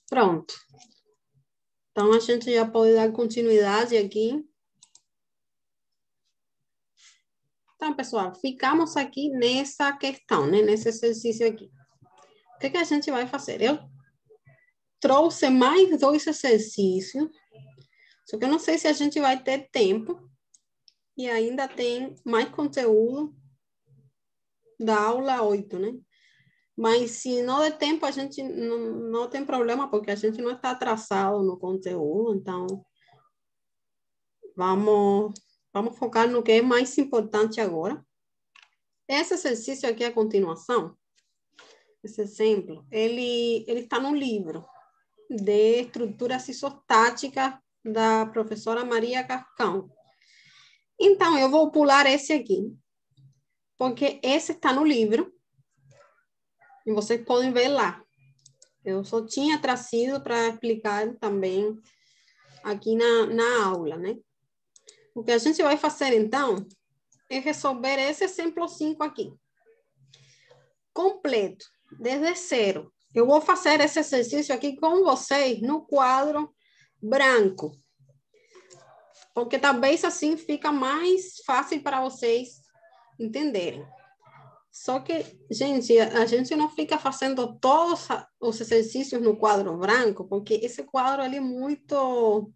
Pronto. Então, a gente já pode dar continuidade aqui. Então, pessoal, ficamos aqui nessa questão, né? Nesse exercício aqui. O que a gente vai fazer? Eu trouxe mais 2 exercícios, só que eu não sei se a gente vai ter tempo e ainda tem mais conteúdo da aula 8, né? Mas se não der tempo, a gente não tem problema, porque a gente não está atrasado no conteúdo, então vamos focar no que é mais importante agora. Esse exercício aqui, a continuação, esse exemplo, ele está no livro de estruturas isostáticas da professora Maria Cascão. Então, eu vou pular esse aqui, porque esse está no livro, e vocês podem ver lá. Eu só tinha trazido para explicar também aqui na aula, né? O que a gente vai fazer, então, é resolver esse exemplo 5 aqui. Completo, desde zero. Eu vou fazer esse exercício aqui com vocês no quadro branco, porque talvez assim fica mais fácil para vocês entenderem. Só que, gente, a gente não fica fazendo todos os exercícios no quadro branco, porque esse quadro ali é muito...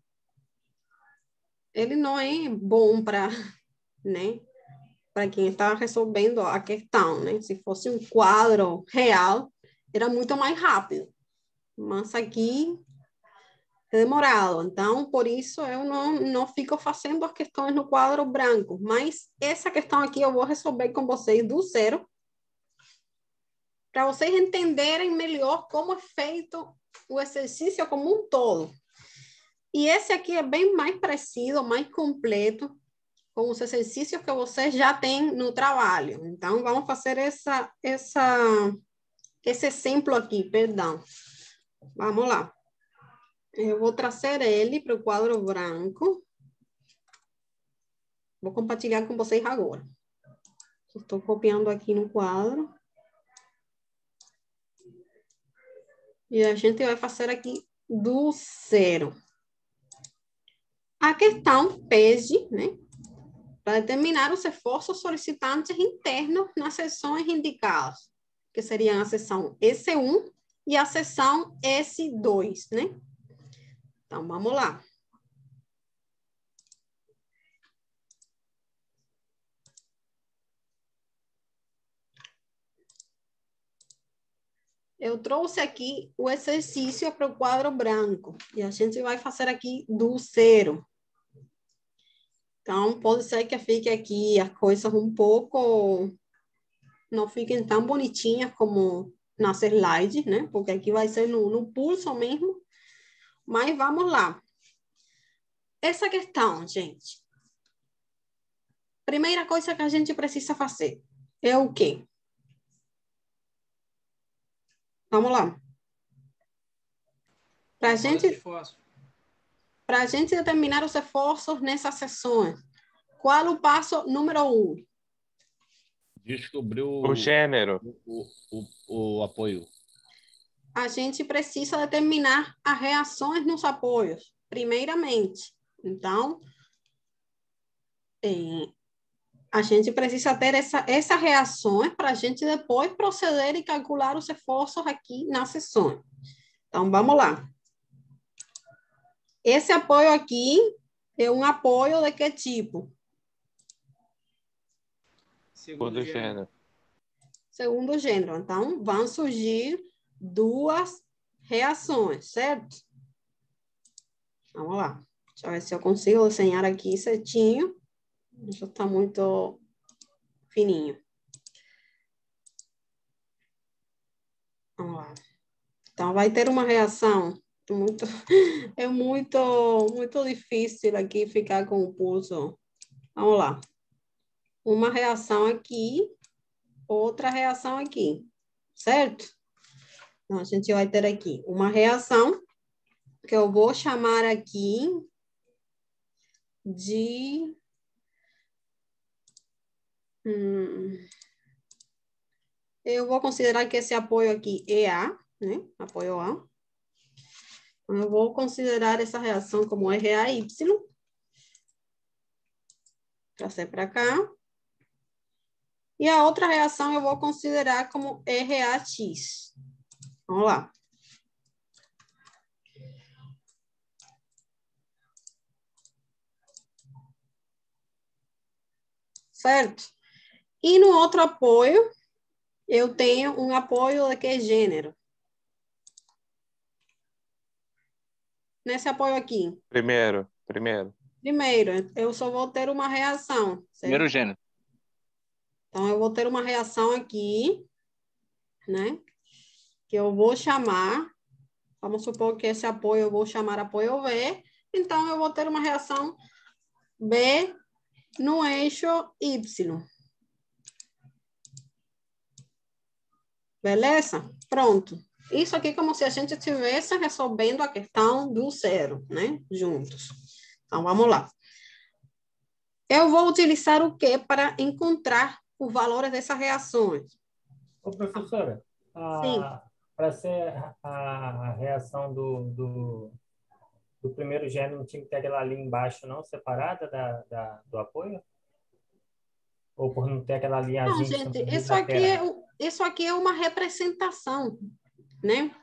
Ele não é bom para, né? Para quem está resolvendo a questão, né? Se fosse um quadro real, era muito mais rápido. Mas aqui é demorado. Então, por isso, eu não fico fazendo as questões no quadro branco. Mas essa questão aqui eu vou resolver com vocês do zero, para vocês entenderem melhor como é feito o exercício como um todo. E esse aqui é bem mais preciso, mais completo, com os exercícios que vocês já têm no trabalho. Então, vamos fazer esse exemplo aqui, perdão. Vamos lá. Eu vou trazer ele para o quadro branco. Vou compartilhar com vocês agora. Estou copiando aqui no quadro. E a gente vai fazer aqui do zero. A questão pede, né? Para determinar os esforços solicitantes internos nas seções indicadas, que seriam a seção S1 e a seção S2, né? Então, vamos lá. Eu trouxe aqui o exercício para o quadro branco, e a gente vai fazer aqui do zero. Então, pode ser que fique aqui as coisas um pouco... não fiquem tão bonitinhas como nas slides, né? Porque aqui vai ser no pulso mesmo. Mas vamos lá. Essa questão, gente. Primeira coisa que a gente precisa fazer é o quê? Vamos lá. Para a gente determinar os esforços nessas sessões, qual o passo número 1? Descobrir o gênero. o apoio. A gente precisa determinar as reações nos apoios, primeiramente. Então, a gente precisa ter essas reações para a gente depois proceder e calcular os esforços aqui na sessão. Então, vamos lá. Esse apoio aqui é um apoio de que tipo? Segundo gênero. Segundo gênero. Então, vão surgir 2 reações, certo? Vamos lá. Deixa eu ver se eu consigo desenhar aqui certinho. Já está muito fininho. Vamos lá. Então, vai ter uma reação é muito difícil aqui ficar com o pulso. Vamos lá. Uma reação aqui, outra reação aqui, certo? Então, a gente vai ter aqui uma reação que eu vou chamar aqui de... eu vou considerar que esse apoio aqui é A, né? Apoio A. Eu vou considerar essa reação como RAY. Trazer para cá. E a outra reação eu vou considerar como RAX. Vamos lá. Certo? E no outro apoio, eu tenho um apoio de que gênero? Nesse apoio aqui. Primeiro. Primeiro, eu só vou ter uma reação. Certo? Primeiro gênero. Então, eu vou ter uma reação aqui, né? Que eu vou chamar, vamos supor que esse apoio eu vou chamar apoio V, então eu vou ter uma reação B no eixo Y. Beleza? Pronto. Isso aqui é como se a gente estivesse resolvendo a questão do zero, né? Juntos. Então, vamos lá. Eu vou utilizar o quê para encontrar os valores dessas reações? Ô, professora, para ser a reação do primeiro gênero, não tinha que ter aquela ali embaixo, não, separada do apoio? Ou por não ter aquela linhazinha Não, que gente, simboliza a terra? isso aqui é uma representação, né?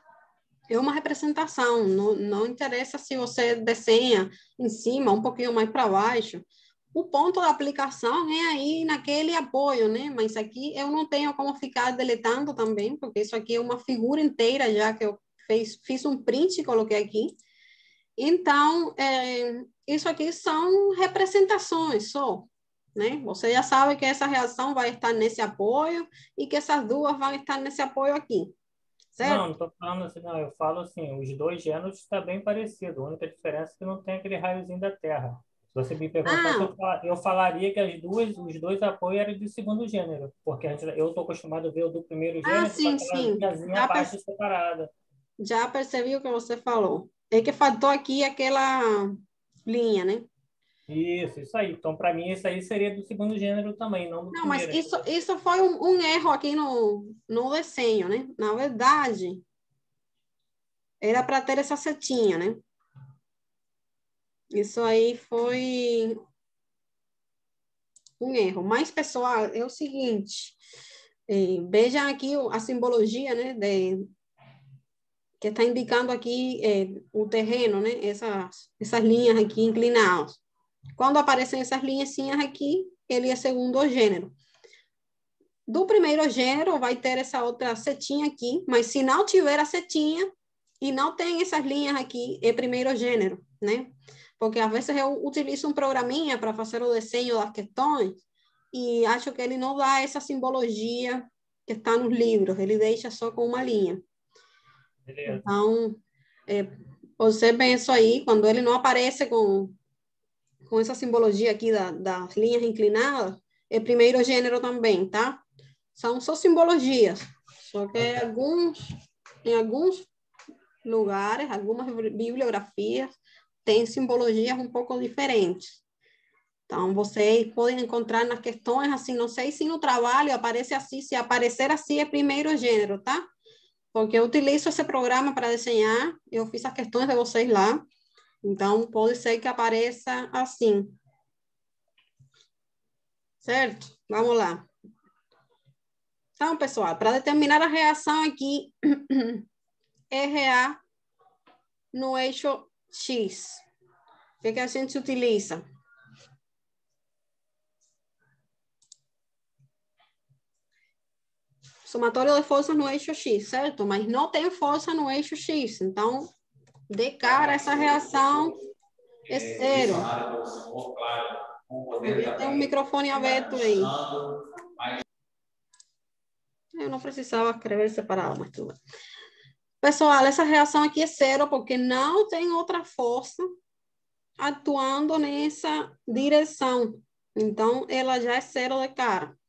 É uma representação, não interessa se você desenha em cima, um pouquinho mais para baixo. O ponto da aplicação é aí naquele apoio, né? Mas aqui eu não tenho como ficar deletando também, porque isso aqui é uma figura inteira já que eu fiz um print e coloquei aqui. Então, isso aqui são representações só, né? Você já sabe que essa reação vai estar nesse apoio e que essas duas vão estar nesse apoio aqui, certo? Não estou falando assim, não, eu falo assim, os dois gêneros estão bem parecidos, a única diferença é que não tem aquele raiozinho da terra. Se você me perguntasse, eu falaria que os dois apoios eram do segundo gênero, porque eu estou acostumado a ver o do primeiro gênero com sim, aquela sim. linhazinha abaixo separada. Já percebi o que você falou. É que faltou aqui aquela linha, né? Isso aí. Então, para mim, isso aí seria do segundo gênero também, não do Não, mas primeiro. isso foi um erro aqui no desenho, né? Na verdade, era para ter essa setinha, né? Isso aí foi um erro. Mas, pessoal, é o seguinte, vejam aqui a simbologia, né? Que está indicando aqui o terreno, né? Essas linhas aqui inclinadas. Quando aparecem essas linhazinhas aqui, ele é segundo gênero. Do primeiro gênero vai ter essa outra setinha aqui, mas se não tiver a setinha e não tem essas linhas aqui, é primeiro gênero, né? Porque às vezes eu utilizo um programinha para fazer o desenho das questões e acho que ele não dá essa simbologia que está nos livros, ele deixa só com uma linha. Beleza. Então, você vê isso aí, quando ele não aparece com essa simbologia aqui das linhas inclinadas, é primeiro gênero também, tá? São só simbologias, só que em alguns lugares, algumas bibliografias, tem simbologias um pouco diferentes. Então, vocês podem encontrar nas questões, assim, não sei se no trabalho aparece assim, se aparecer assim é primeiro gênero, tá? Porque eu utilizo esse programa para desenhar, eu fiz as questões de vocês lá, então pode ser que apareça assim. Certo? Vamos lá. Então, pessoal, para determinar a reação aqui, RA no eixo X, o que a gente utiliza? Somatório de forças no eixo X, certo? Mas não tem força no eixo X, então, de cara, essa reação é zero. Alguém tem um microfone aberto aí. Eu não precisava escrever separado, mas tudo bem. Pessoal, essa reação aqui é zero, porque não tem outra força atuando nessa direção. Então, ela já é zero de cara.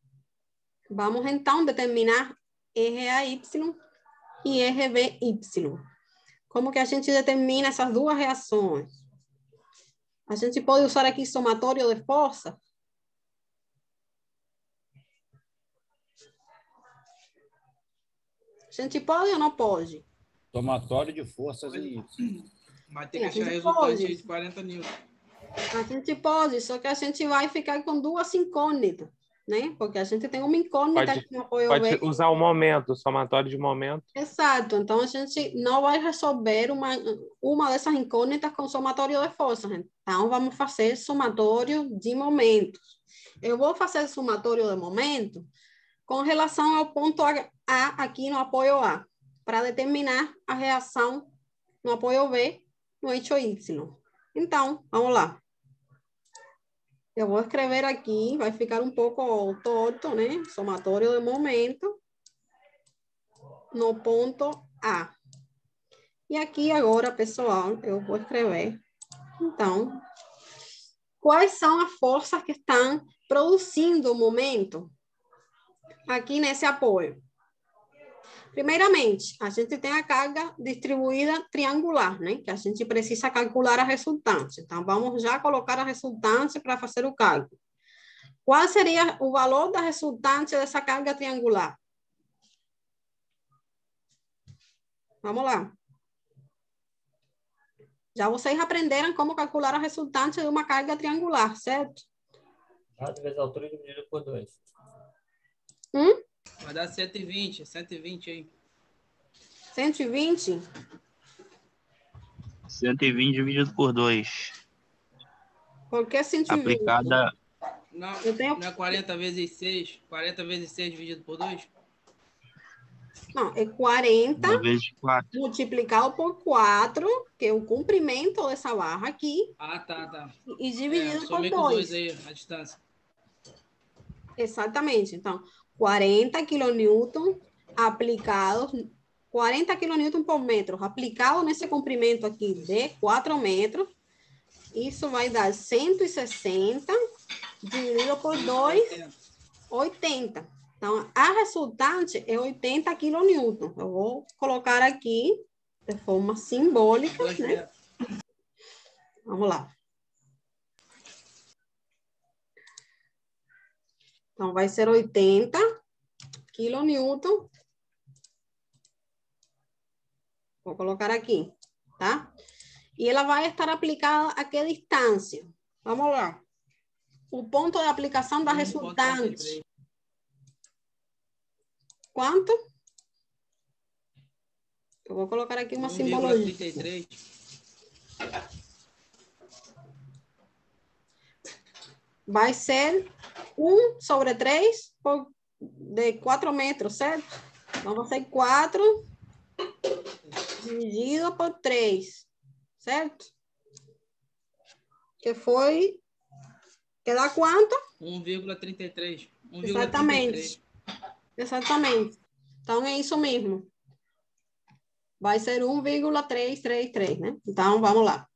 Vamos, então, determinar RAY e RBY. Como que a gente determina essas duas reações? A gente pode usar aqui somatório de força? A gente pode ou não pode? Somatório de forças em Y. Vai ter Sim, que a achar gente resultante pode. de 40 newton. A gente pode, só que a gente vai ficar com duas incógnitas, né? Porque a gente tem uma incógnita aqui no apoio Pode B. usar o momento, o somatório de momento. Exato, então a gente não vai resolver uma dessas incógnitas com somatório de forças. Então, vamos fazer somatório de momentos. Eu vou fazer somatório de momento com relação ao ponto A aqui no apoio A, para determinar a reação no apoio B no eixo Y. Então, vamos lá. Eu vou escrever aqui, vai ficar um pouco torto, né? Somatório de momento no ponto A. E aqui agora, pessoal, eu vou escrever. Então, quais são as forças que estão produzindo o momento aqui nesse apoio? Primeiramente, a gente tem a carga distribuída triangular, né? Que a gente precisa calcular a resultante. Então, vamos já colocar a resultante para fazer o cálculo. Qual seria o valor da resultante dessa carga triangular? Vamos lá. Já vocês aprenderam como calcular a resultante de uma carga triangular, certo? Lado vezes a altura dividido por 2. Vai dar 120, 120 aí. 120? 120 dividido por 2. Por que 120? Aplicada. Não, Eu tenho... não é 40 vezes 6? 40 vezes 6 dividido por 2? Não, é 40 vezes 4. multiplicado por 4, que é o comprimento dessa barra aqui, Ah, tá. e dividido por Somei com 2. 2 aí, a distância. Exatamente. Então, 40 kN aplicados, 40 kN por metro, aplicado nesse comprimento aqui de 4 metros, isso vai dar 160 dividido por 2, 80. Então, a resultante é 80 kN. Eu vou colocar aqui de forma simbólica, 2 né? metros. Vamos lá. Então, vai ser 80 kN. Vou colocar aqui, tá? E ela vai estar aplicada a que distância? Vamos lá. O ponto de aplicação da resultante. Quanto? Eu vou colocar aqui uma simbologia. 1,33. Vai ser 1 sobre 3 de 4 metros, certo? Então, vai ser 4 dividido por 3, certo? Que foi... Que dá quanto? 1,33. Exatamente. Exatamente. Então, é isso mesmo. Vai ser 1,333, né? Então, vamos lá.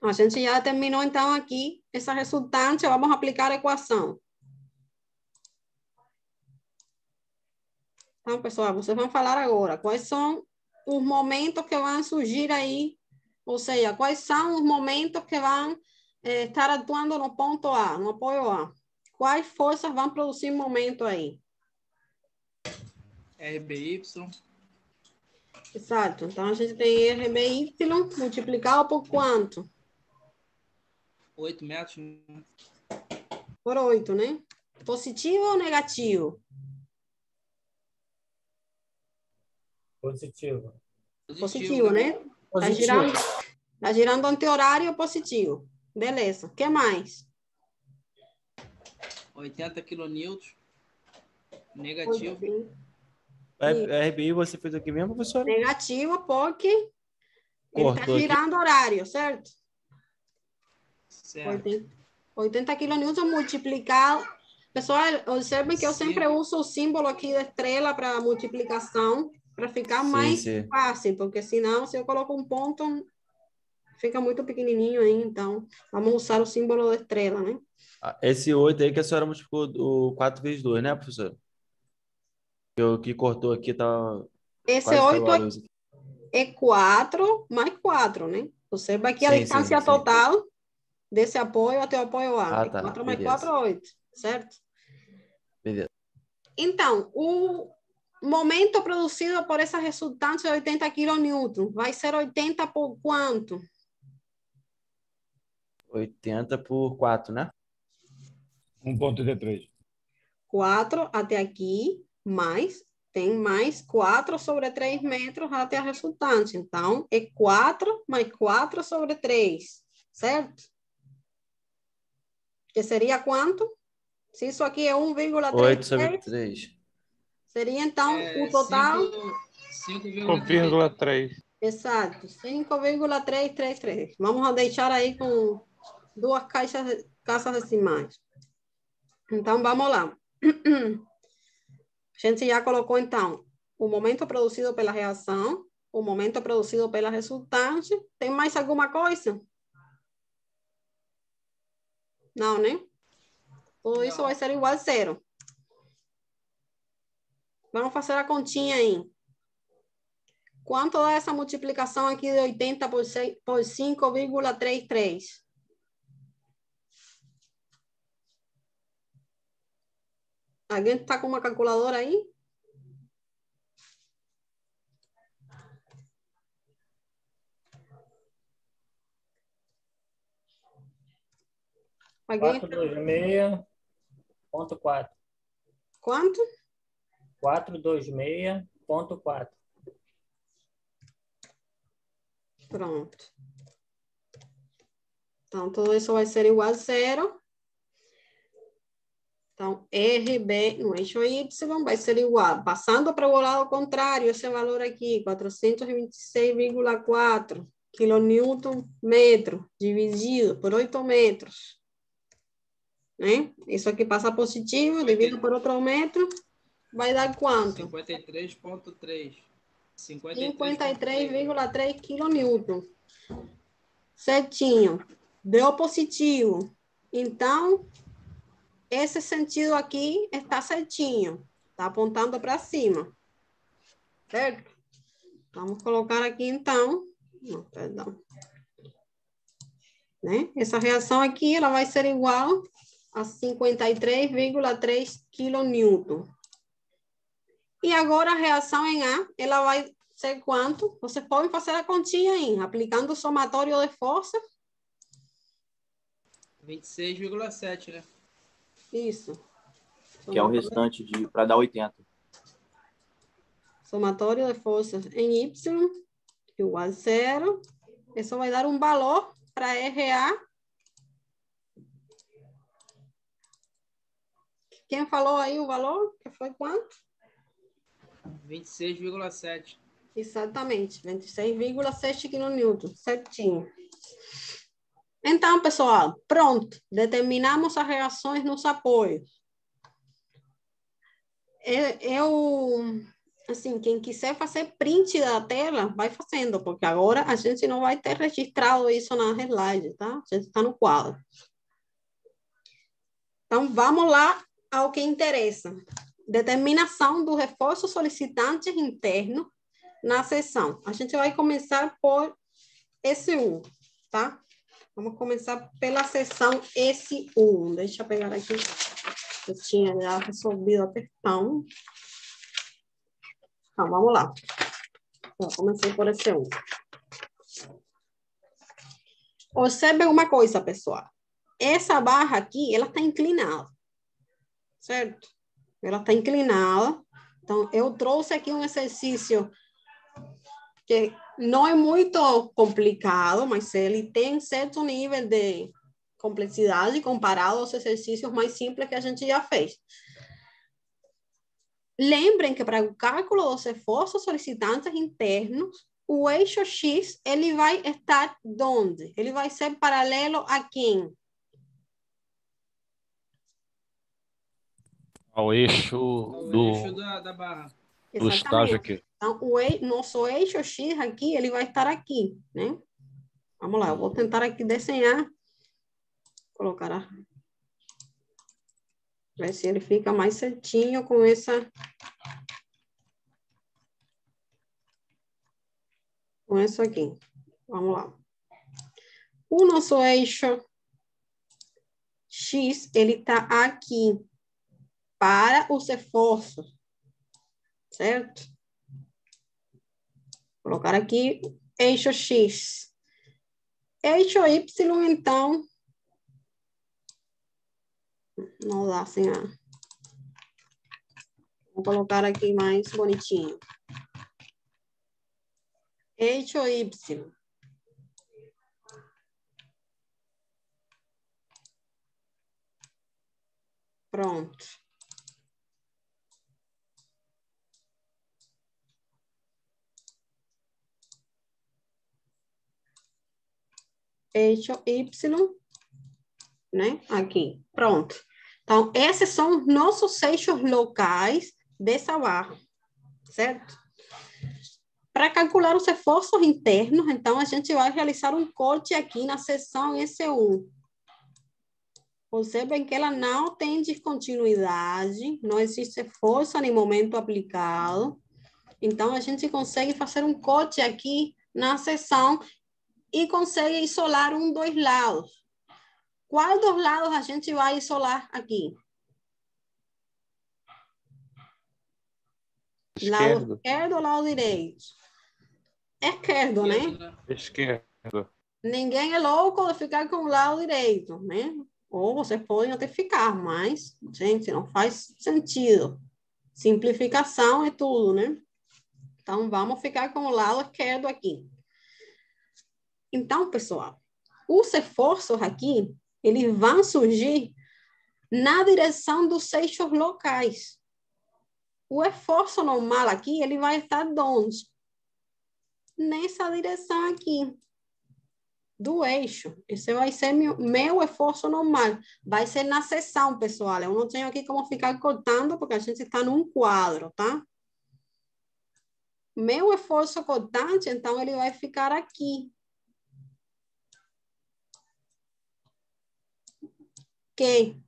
A gente já terminou, então, aqui essa resultante. Vamos aplicar a equação. Então, pessoal, vocês vão falar agora quais são os momentos que vão surgir aí, ou seja, quais são os momentos que vão estar atuando no ponto A, no apoio A. Quais forças vão produzir momento aí? RBY. Exato. Então, a gente tem RBY multiplicado por quanto? 8 metros. Por 8, né? Positivo ou negativo? Positivo. Positivo, né? Positivo. Tá girando anti-horário positivo. Beleza. O que mais? 80 kN. Negativo. RBI você fez aqui mesmo, professor? Negativo porque ele está Cortou aqui. girando horário, certo? Certo. 80 kN multiplicado. Pessoal, observem que eu sempre uso o símbolo aqui da estrela para multiplicação, para ficar mais fácil, porque senão, se eu coloco um ponto, fica muito pequenininho aí. Então, vamos usar o símbolo da estrela, né? Esse 8 aí que a senhora multiplicou o 4 vezes 2, né, professor? O que cortou aqui tá Esse quase 8 caiu a luz aqui. é 4 mais 4, né? Observa aqui a distância total desse apoio até o apoio A. Tá. 4 mais Beleza. 4 é 8, certo? Beleza. Então, momento produzido por essa resultante de 80 kN vai ser 80 por quanto? 80 por 4, né? 1,33. 4 até aqui, mais, tem mais 4 sobre 3 metros até a resultante. Então, é 4 mais 4 sobre 3, certo? Que seria quanto? Se isso aqui é 8 sobre 1,33, 3. seria, então, o total... 5,3. 5,3. Exato, 5,333. Vamos deixar aí com duas caixas decimais. Então, vamos lá. A gente já colocou, então, o momento produzido pela reação, o momento produzido pela resultante. Tem mais alguma coisa? Não, né? Tudo isso vai ser igual a zero. Vamos fazer a continha aí. Quanto dá essa multiplicação aqui de 80 por 5,33? Alguém está com uma calculadora aí? Alguém? 426,4. Quanto? 426,4. Pronto. Então, tudo isso vai ser igual a zero. Então, RB no eixo Y vai ser igual. Passando para o lado contrário, esse valor aqui, 426,4 kN metro, dividido por 8 metros. Né? Isso aqui passa positivo, dividido por outro metro, vai dar quanto? 53,3. 53,3 kN. Certinho. Deu positivo. Então, esse sentido aqui está certinho. Está apontando para cima. Certo? Vamos colocar aqui, então. Não, perdão. Né? Essa reação aqui, ela vai ser igual a 53,3 kN. E agora a reação em A, ela vai ser quanto? Vocês podem fazer a continha aí, aplicando o somatório de força. 26,7, né? Isso. Que é o restante para dar 80. Somatório de forças em Y igual a zero. Isso vai dar um valor para RA. Quem falou aí o valor? Que foi quanto? 26,7. Exatamente, 26,7 kN, certinho. Então, pessoal, pronto. Determinamos as reações nos apoios. Assim, quem quiser fazer print da tela, vai fazendo, porque agora a gente não vai ter registrado isso na slide, tá? A gente está no quadro. Então, vamos lá ao que interessa. Determinação do reforço solicitante interno na seção. A gente vai começar por S1, tá? Vamos começar pela seção S1. Deixa eu pegar aqui. Eu tinha já resolvido a questão. Então, vamos lá. Eu comecei por S1. Observe uma coisa, pessoal. Essa barra aqui, ela está inclinada. Certo? Ela está inclinada. Então, eu trouxe aqui um exercício que não é muito complicado, mas ele tem certo nível de complexidade comparado aos exercícios mais simples que a gente já fez. Lembrem que para o cálculo dos esforços solicitantes internos, o eixo X, ele vai estar onde? Ele vai ser paralelo a quem? Ao eixo eixo da barra. do estágio aqui. Então, nosso eixo X aqui, ele vai estar aqui, né? Vamos lá, eu vou tentar aqui desenhar. Colocar ver se ele fica mais certinho com essa... Com isso aqui. Vamos lá. O nosso eixo X, ele está aqui para os esforços. certo? Vou colocar aqui eixo X. Eixo Y, então, não dá assim, vou colocar aqui mais bonitinho. Eixo Y. Pronto. Eixo Y, né? Aqui, pronto. Então, esses são os nossos eixos locais dessa barra, certo? Para calcular os esforços internos, então, a gente vai realizar um corte aqui na seção S1. Observem que ela não tem descontinuidade, não existe força nem momento aplicado. Então, a gente consegue fazer um corte aqui na seção e consegue isolar dos lados. Qual dos lados a gente vai isolar aqui? Esquerdo. Lado esquerdo ou lado direito? Esquerdo, né? Esquerdo. Ninguém é louco de ficar com o lado direito, né? Ou vocês podem até ficar, mas, gente, não faz sentido. Simplificação é tudo, né? Então, vamos ficar com o lado esquerdo aqui. Então, pessoal, os esforços aqui, eles vão surgir na direção dos eixos locais. O esforço normal aqui, ele vai estar onde? Nessa direção aqui, do eixo. Esse vai ser meu esforço normal. Vai ser na seção, pessoal. Eu não tenho aqui como ficar cortando, porque a gente está num quadro, tá? Meu esforço cortante, então, ele vai ficar aqui. Ok?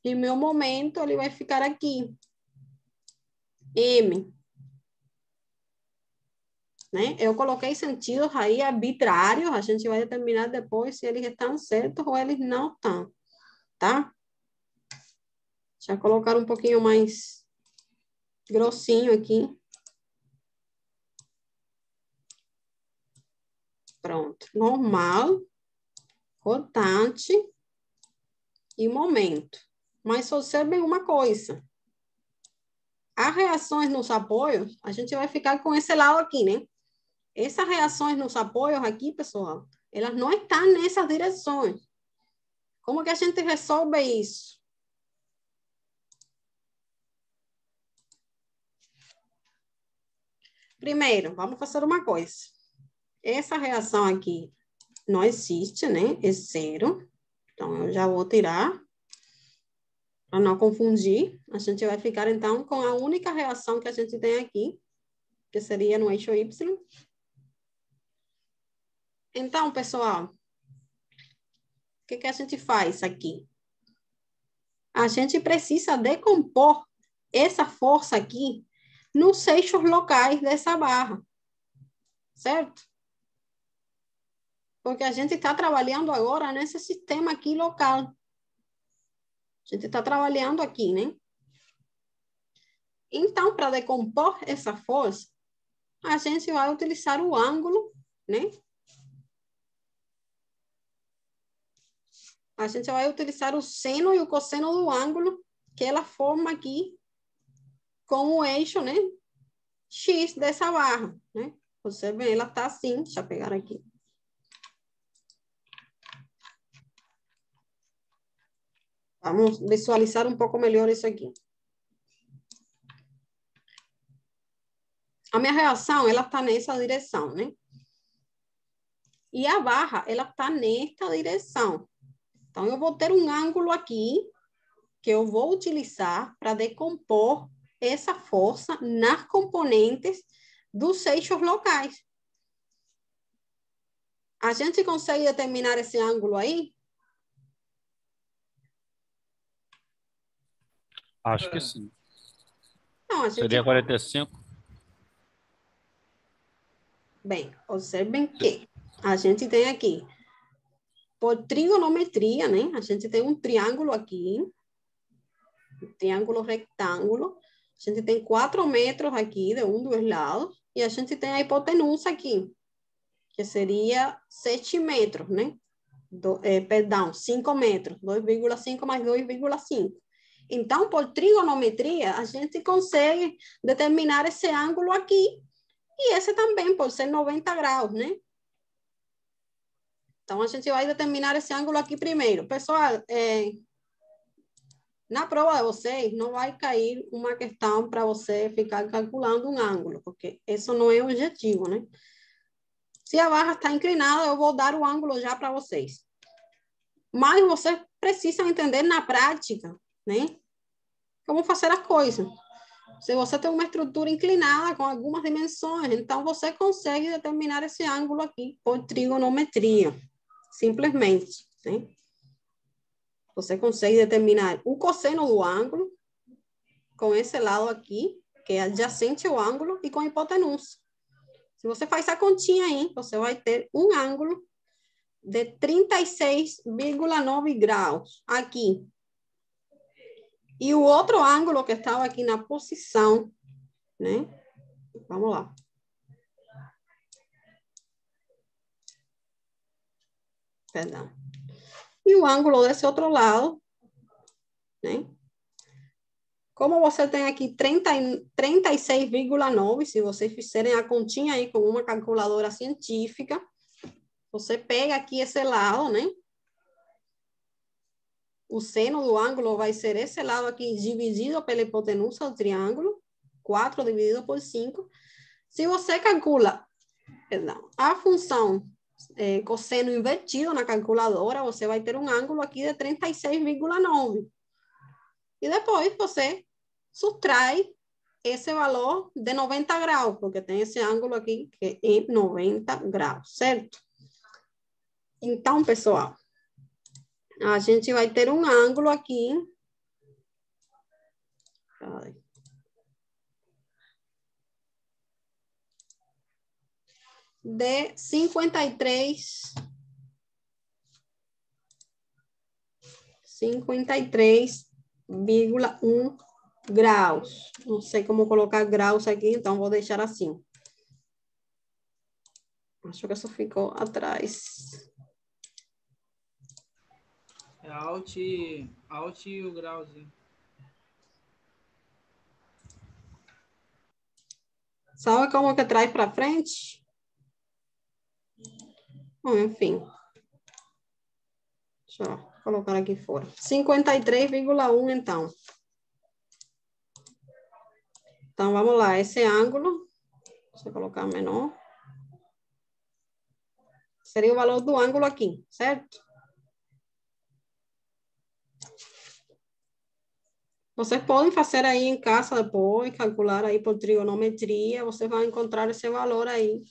E meu momento, ele vai ficar aqui. M. Né? Eu coloquei sentidos aí arbitrários, a gente vai determinar depois se eles estão certos ou eles não estão, tá? Deixa eu colocar um pouquinho mais grossinho aqui. Pronto. Normal, rotante e momento. Mas observem uma coisa. As reações nos apoios, a gente vai ficar com esse lado aqui, né? Essas reações nos apoios aqui, pessoal, elas não estão nessas direções. Como que a gente resolve isso? Primeiro, vamos fazer uma coisa. Essa reação aqui não existe, né? É zero. Então, eu já vou tirar. Para não confundir, a gente vai ficar, então, com a única reação que a gente tem aqui, que seria no eixo Y. Então, pessoal, o que a gente faz aqui? A gente precisa decompor essa força aqui nos eixos locais dessa barra, certo? Porque a gente está trabalhando agora nesse sistema aqui local. A gente está trabalhando aqui, né? Então, para decompor essa força, a gente vai utilizar o ângulo, né? A gente vai utilizar o seno e o cosseno do ângulo que ela forma aqui com o eixo, né? X dessa barra, né? Você vê, ela tá assim. Deixa eu pegar aqui. Vamos visualizar um pouco melhor isso aqui. A minha reação, ela tá nessa direção, né? E a barra, ela tá nesta direção. Então, eu vou ter um ângulo aqui que eu vou utilizar para decompor essa força nas componentes dos eixos locais. A gente consegue determinar esse ângulo aí? Acho que sim. Não, a gente... Seria 45? Bem, observem que a gente tem aqui, por trigonometria, né? A gente tem um triângulo aqui, um triângulo retângulo, A gente tem 4 metros aqui de dos lados e a gente tem a hipotenusa aqui, que seria 7 metros, né? Perdão, 5 metros, 2,5 mais 2,5. Então, por trigonometria, a gente consegue determinar esse ângulo aqui e esse também, por ser 90 graus, né? Então, a gente vai determinar esse ângulo aqui primeiro. Pessoal, na prova de vocês, não vai cair uma questão para você ficar calculando um ângulo, porque isso não é o objetivo, né? Se a barra está inclinada, eu vou dar o ângulo já para vocês. Mas vocês precisam entender na prática, né? Como fazer as coisas. Se você tem uma estrutura inclinada com algumas dimensões, então você consegue determinar esse ângulo aqui por trigonometria. Simplesmente, né? Você consegue determinar o cosseno do ângulo com esse lado aqui, que é adjacente ao ângulo, e com a hipotenusa. Se você faz a continha aí, você vai ter um ângulo de 36,9 graus aqui. E o outro ângulo que estava aqui na posição, né? Vamos lá. Perdão. E o ângulo desse outro lado, né? Como você tem aqui 36,9, se vocês fizerem a continha aí com uma calculadora científica, você pega aqui esse lado, né? O seno do ângulo vai ser esse lado aqui dividido pela hipotenusa do triângulo, 4 dividido por 5. Se você calcula, perdão, a função cosseno invertido na calculadora, você vai ter um ângulo aqui de 36,9. E depois você subtrai esse valor de 90 graus, porque tem esse ângulo aqui que é 90 graus, certo? Então, pessoal, a gente vai ter um ângulo aqui. De 53,1 graus. Não sei como colocar graus aqui, então vou deixar assim. Acho que isso ficou atrás. É alt e o grauzinho. Sabe como que traz para frente? Bom, enfim. Deixa eu colocar aqui fora. 53,1, então. Então, vamos lá. Esse ângulo, deixa eu colocar menor. Seria o valor do ângulo aqui, certo? Vocês podem fazer aí em casa depois, calcular aí por trigonometria, você vai encontrar esse valor aí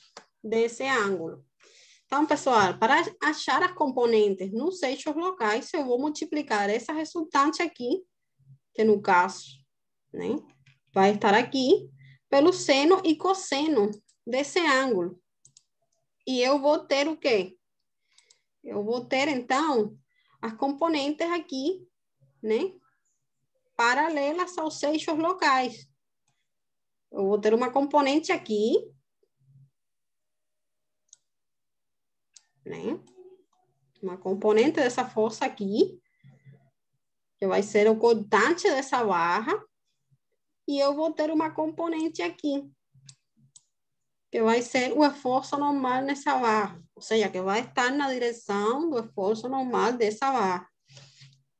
desse ângulo. Então, pessoal, para achar as componentes nos eixos locais, eu vou multiplicar essa resultante aqui, que no caso, né, vai estar aqui, pelo seno e cosseno desse ângulo. E eu vou ter o quê? Eu vou ter, então, as componentes aqui, né, paralelas aos eixos locais. Eu vou ter uma componente aqui, né? Uma componente dessa força aqui, que vai ser o cortante dessa barra, e eu vou ter uma componente aqui, que vai ser o esforço normal nessa barra, ou seja, que vai estar na direção do esforço normal dessa barra.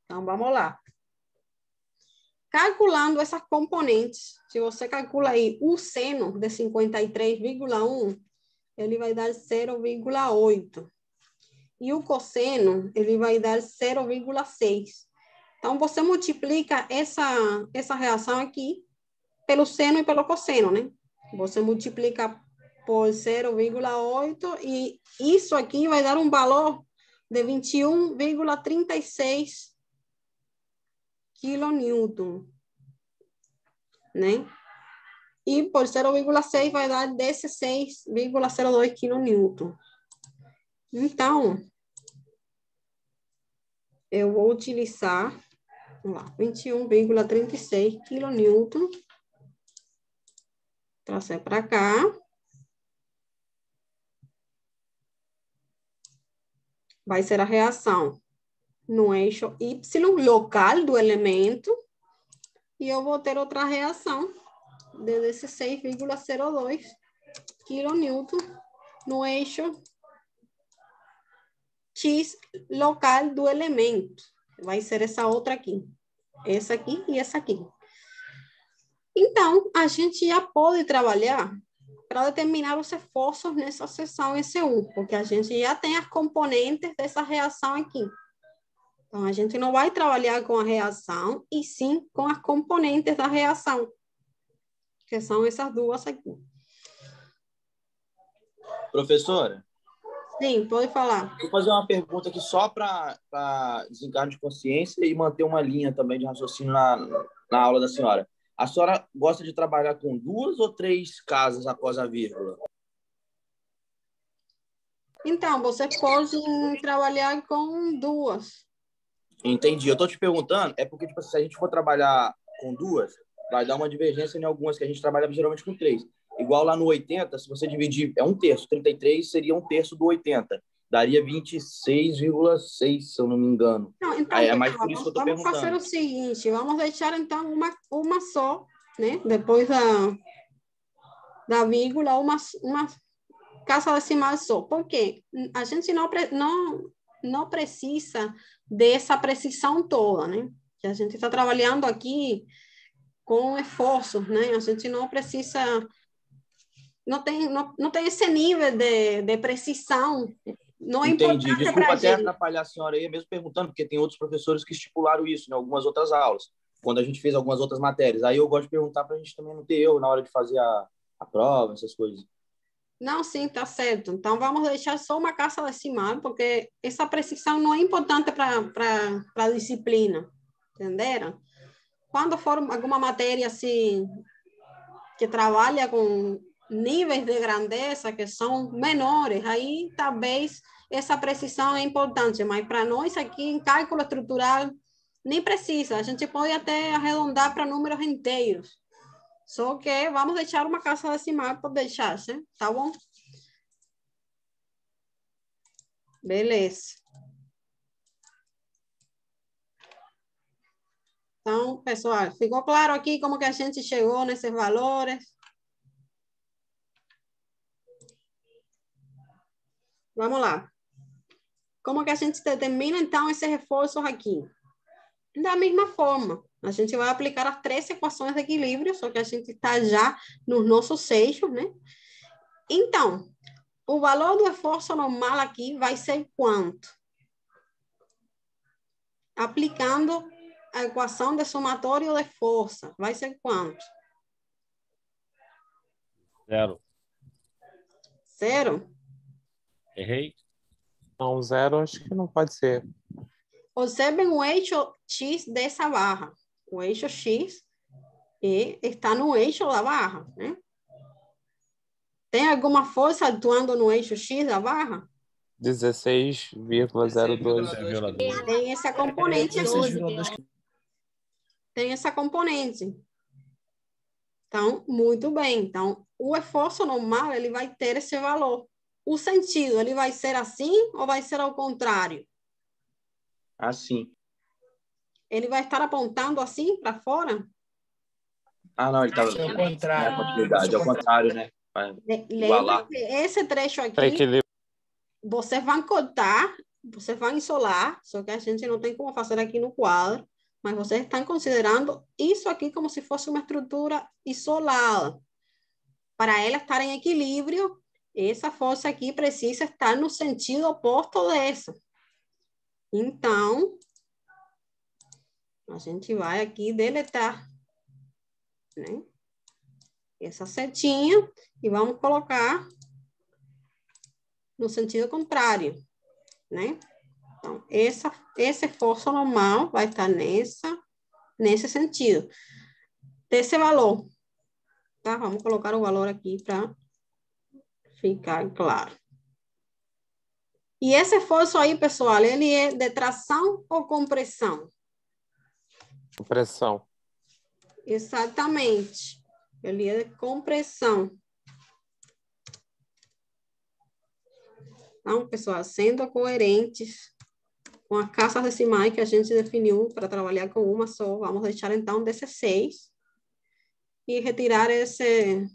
Então, vamos lá. Calculando essas componentes, se você calcula aí o seno de 53,1, ele vai dar 0,8. E o cosseno, ele vai dar 0,6. Então, você multiplica essa reação aqui pelo seno e pelo cosseno, né? Você multiplica por 0,8 e isso aqui vai dar um valor de 21,36 kilonewton, né? E por 0,6 vai dar 16,02 kilonewton. Então, eu vou utilizar, vamos lá, 21,36 kilonewton trazer para cá. Vai ser a reação no eixo Y, local do elemento, e eu vou ter outra reação de 16,02 kN no eixo X, local do elemento. Vai ser essa outra aqui. Essa aqui e essa aqui. Então, a gente já pode trabalhar para determinar os esforços nessa seção S1, porque a gente já tem as componentes dessa reação aqui. Então, a gente não vai trabalhar com a reação, e sim com as componentes da reação, que são essas duas aqui. Professora, Sim, pode falar. vou fazer uma pergunta aqui só para desencargo de consciência e manter uma linha também de raciocínio na aula da senhora. A senhora gosta de trabalhar com 2 ou 3 casas após a vírgula? Então, você pode trabalhar com 2. Entendi. Eu estou te perguntando, é porque tipo, se a gente for trabalhar com 2, vai dar uma divergência em algumas que a gente trabalha geralmente com 3. Igual lá no 80, se você dividir, é 1/3, 33 seria 1/3 do 80. Daria 26,6, se eu não me engano. Não, então, É mais por isso que eu estou vamos perguntando. fazer o seguinte, vamos deixar então uma só, né? Depois da vírgula, uma casa decimal só. Por quê? A gente não precisa dessa precisão toda, né? Que a gente está trabalhando aqui com esforços, né? A gente não precisa, não tem esse nível de precisão. Não é Entendi. importante Desculpa para a até gente. atrapalhar a senhora aí, mesmo perguntando, porque tem outros professores que estipularam isso em algumas outras aulas, quando a gente fez algumas outras matérias. Aí eu gosto de perguntar para a gente também não ter erro na hora de fazer a prova, essas coisas. Não, sim, tá certo. Então, vamos deixar só uma casa decimal, porque essa precisão não é importante para a disciplina, entenderam? Quando for alguma matéria assim, que trabalha com níveis de grandeza que são menores, aí talvez essa precisão é importante, mas para nós aqui em cálculo estrutural nem precisa, a gente pode até arredondar para números inteiros. Só que vamos deixar uma casa decimal por deixar, né? Tá bom? Beleza. Então, pessoal, ficou claro aqui como que a gente chegou nesses valores? Vamos lá. Como que a gente determina, então, esses reforços aqui? Da mesma forma, a gente vai aplicar as 3 equações de equilíbrio, só que a gente está já nos nossos eixos, né? Então, o valor do esforço normal aqui vai ser quanto? Aplicando a equação de somatório de força, vai ser quanto? 0. 0? Errei? Não, 0 acho que não pode ser. Observem o eixo X dessa barra. O eixo X está no eixo da barra, né? Tem alguma força atuando no eixo X da barra? 16,02. Tem essa componente aqui. Tem essa componente. Então, muito bem. Então, o esforço normal, ele vai ter esse valor. O sentido, ele vai ser assim ou vai ser ao contrário? Assim. Ele vai estar apontando assim para fora? Ah, não, ele estava... É o contrário. É o contrário, né? Lembra que esse trecho aqui, vocês vão cortar, vocês vão isolar, só que a gente não tem como fazer aqui no quadro, mas vocês estão considerando isso aqui como se fosse uma estrutura isolada. Para ela estar em equilíbrio, essa força aqui precisa estar no sentido oposto dessa. Então, a gente vai aqui deletar, né? Essa setinha e vamos colocar no sentido contrário, né? Então, esse esforço normal vai estar nesse sentido. Desse valor, tá? Vamos colocar o valor aqui para ficar claro. E esse esforço aí, pessoal, ele é de tração ou compressão? Compressão. Exatamente. Ele é de compressão. Então, pessoal, sendo coerentes com as casas decimais que a gente definiu para trabalhar com uma só, vamos deixar então 16 e retirar esse,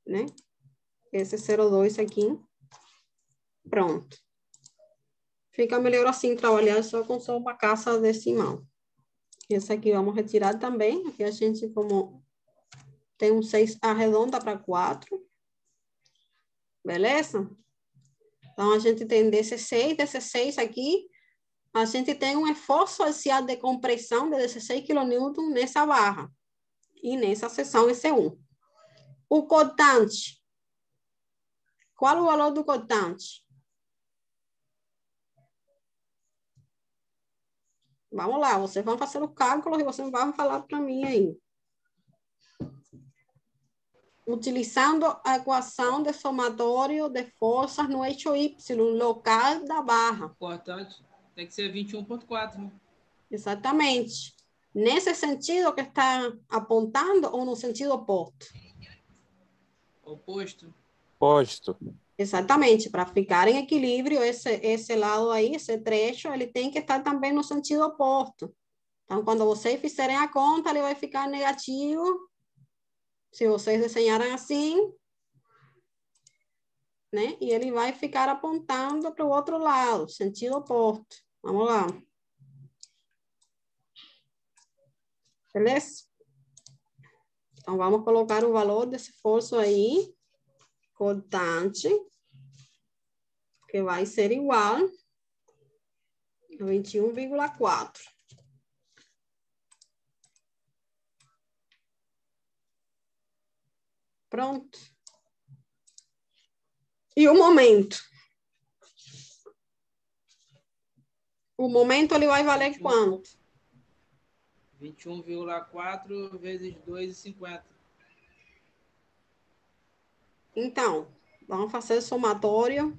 né? Esse 0,2 aqui. Pronto. Fica melhor assim, trabalhar só com uma casa decimal. Esse aqui vamos retirar também. Aqui a gente, como tem um 6, arredonda para 4. Beleza? Então, a gente tem 16 aqui. A gente tem um esforço axial de compressão de 16 kN nessa barra. E nessa seção EC1. O cortante. Qual o valor do cortante? Vamos lá, vocês vão fazer o cálculo e vocês vão falar para mim aí. Utilizando a equação de somatório de forças no eixo Y, local da barra. Importante. Tem que ser 21,4, né? Exatamente. Nesse sentido que está apontando ou no sentido oposto? Oposto. Posto. Exatamente. Para ficar em equilíbrio, esse lado aí, esse trecho, ele tem que estar também no sentido oposto. Então, quando vocês fizerem a conta, ele vai ficar negativo. Se vocês desenharem assim, né? E ele vai ficar apontando para o outro lado, sentido oposto. Vamos lá. Beleza? Então, vamos colocar o valor desse esforço aí, cortante, que vai ser igual a 21,4. Pronto. E o momento? O momento, ele vai valer quanto? 21,4 vezes 2,50. Então, vamos fazer somatório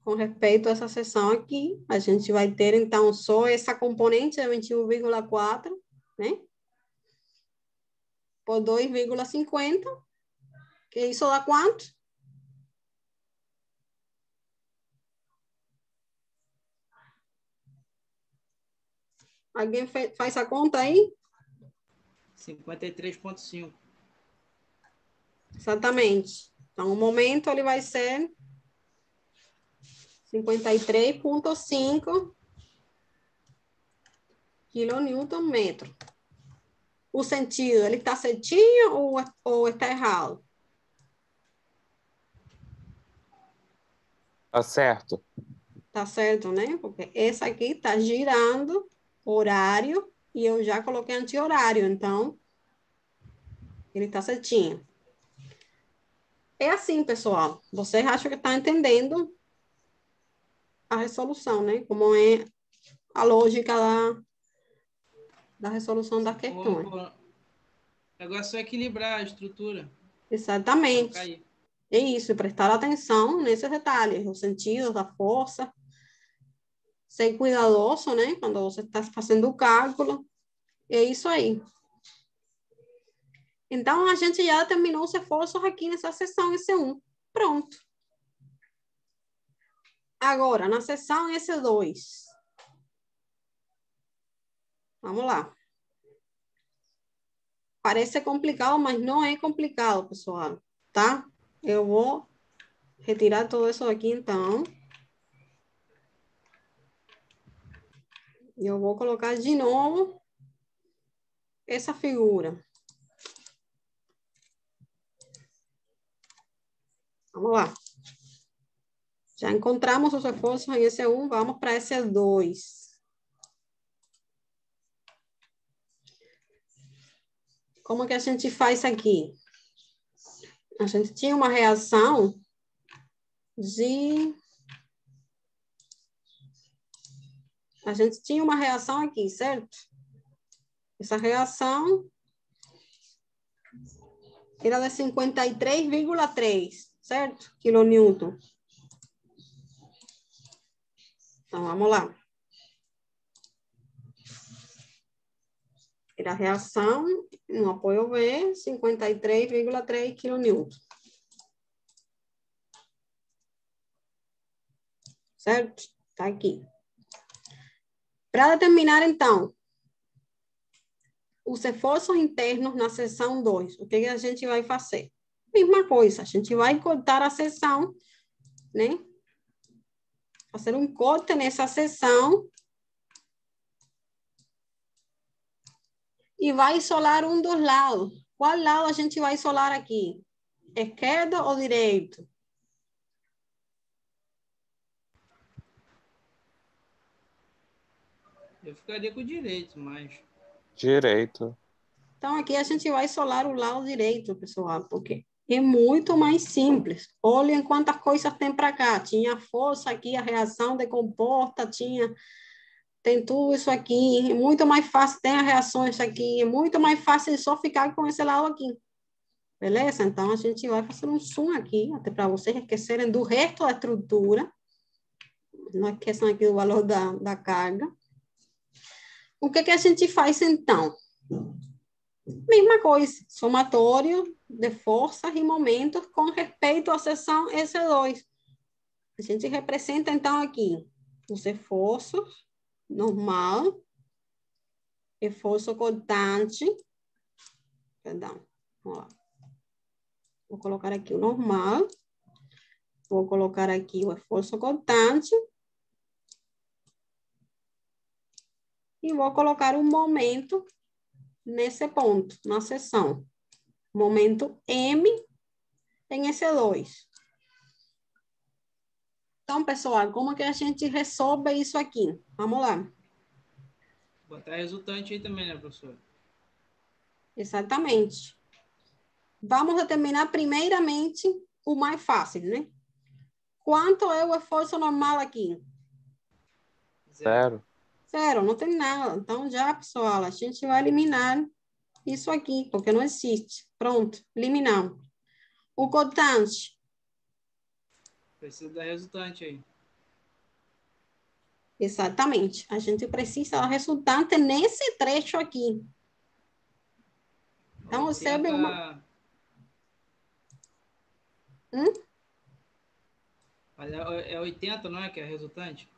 com respeito a essa seção aqui. A gente vai ter, então, só essa componente de 21,4, né? Por 2,50. Que isso dá quanto? Alguém faz a conta aí? 53,5. Exatamente. Então, o momento ele vai ser 53,5 kN/metro. O sentido, ele está certinho ou está errado? Tá certo. Tá certo, né? Porque essa aqui está girando horário e eu já coloquei anti-horário, então ele está certinho. É assim, pessoal. Vocês acham que estão entendendo a resolução, né? Como é a lógica da resolução da questão. O negócio é equilibrar a estrutura. Exatamente. Não cair. É isso, prestar atenção nesses detalhes, os sentidos da força. Ser cuidadoso, né? Quando você está fazendo o cálculo. É isso aí. Então, a gente já terminou os esforços aqui nessa seção EC1. Pronto. Agora, na seção EC2. Vamos lá. Parece complicado, mas não é complicado, pessoal. Tá? Eu vou retirar tudo isso aqui, então. E eu vou colocar de novo essa figura. Vamos lá. Já encontramos os esforços em EC1, vamos para EC2. Como que a gente faz aqui? A gente tinha uma reação de... A gente tinha uma reação aqui, certo? Essa reação era de 53,3, certo? Kilonewton. Então, vamos lá. Era a reação no apoio B, 53,3 kN. Certo? Está aqui. Para determinar, então, os esforços internos na seção 2, o que a gente vai fazer? Mesma coisa, a gente vai cortar a seção, né? Fazer um corte nessa seção e vai isolar um dos lados. Qual lado a gente vai isolar aqui? Esquerdo ou direito? Eu ficaria com o direito, mas... Direito. Então, aqui a gente vai isolar o lado direito, pessoal, porque é muito mais simples. Olhem quantas coisas tem para cá. Tinha força aqui, a reação de comporta, tem tudo isso aqui. É muito mais fácil, tem as reações aqui. É muito mais fácil só ficar com esse lado aqui. Beleza? Então, a gente vai fazer um zoom aqui, até para vocês esquecerem do resto da estrutura. Não esqueçam aqui do valor da carga. O que a gente faz, então? Mesma coisa, somatório de forças e momentos com respeito à seção S2. A gente representa, então, aqui os esforços, normal, esforço cortante, perdão, vamos lá. Vou colocar aqui o normal, vou colocar aqui o esforço cortante, e vou colocar um momento nesse ponto, na seção. Momento M em S2. Então, pessoal, como que a gente resolve isso aqui? Vamos lá. Botar resultante aí também, né, professor? Exatamente. Vamos determinar primeiramente o mais fácil, né? Quanto é o esforço normal aqui? Zero. Zero, não tem nada. Então, já, pessoal, a gente vai eliminar isso aqui, porque não existe. Pronto, eliminamos. O cortante. Precisa dar resultante aí. Exatamente. A gente precisa da resultante nesse trecho aqui. Então, observe uma... É 80, não é, que é a resultante?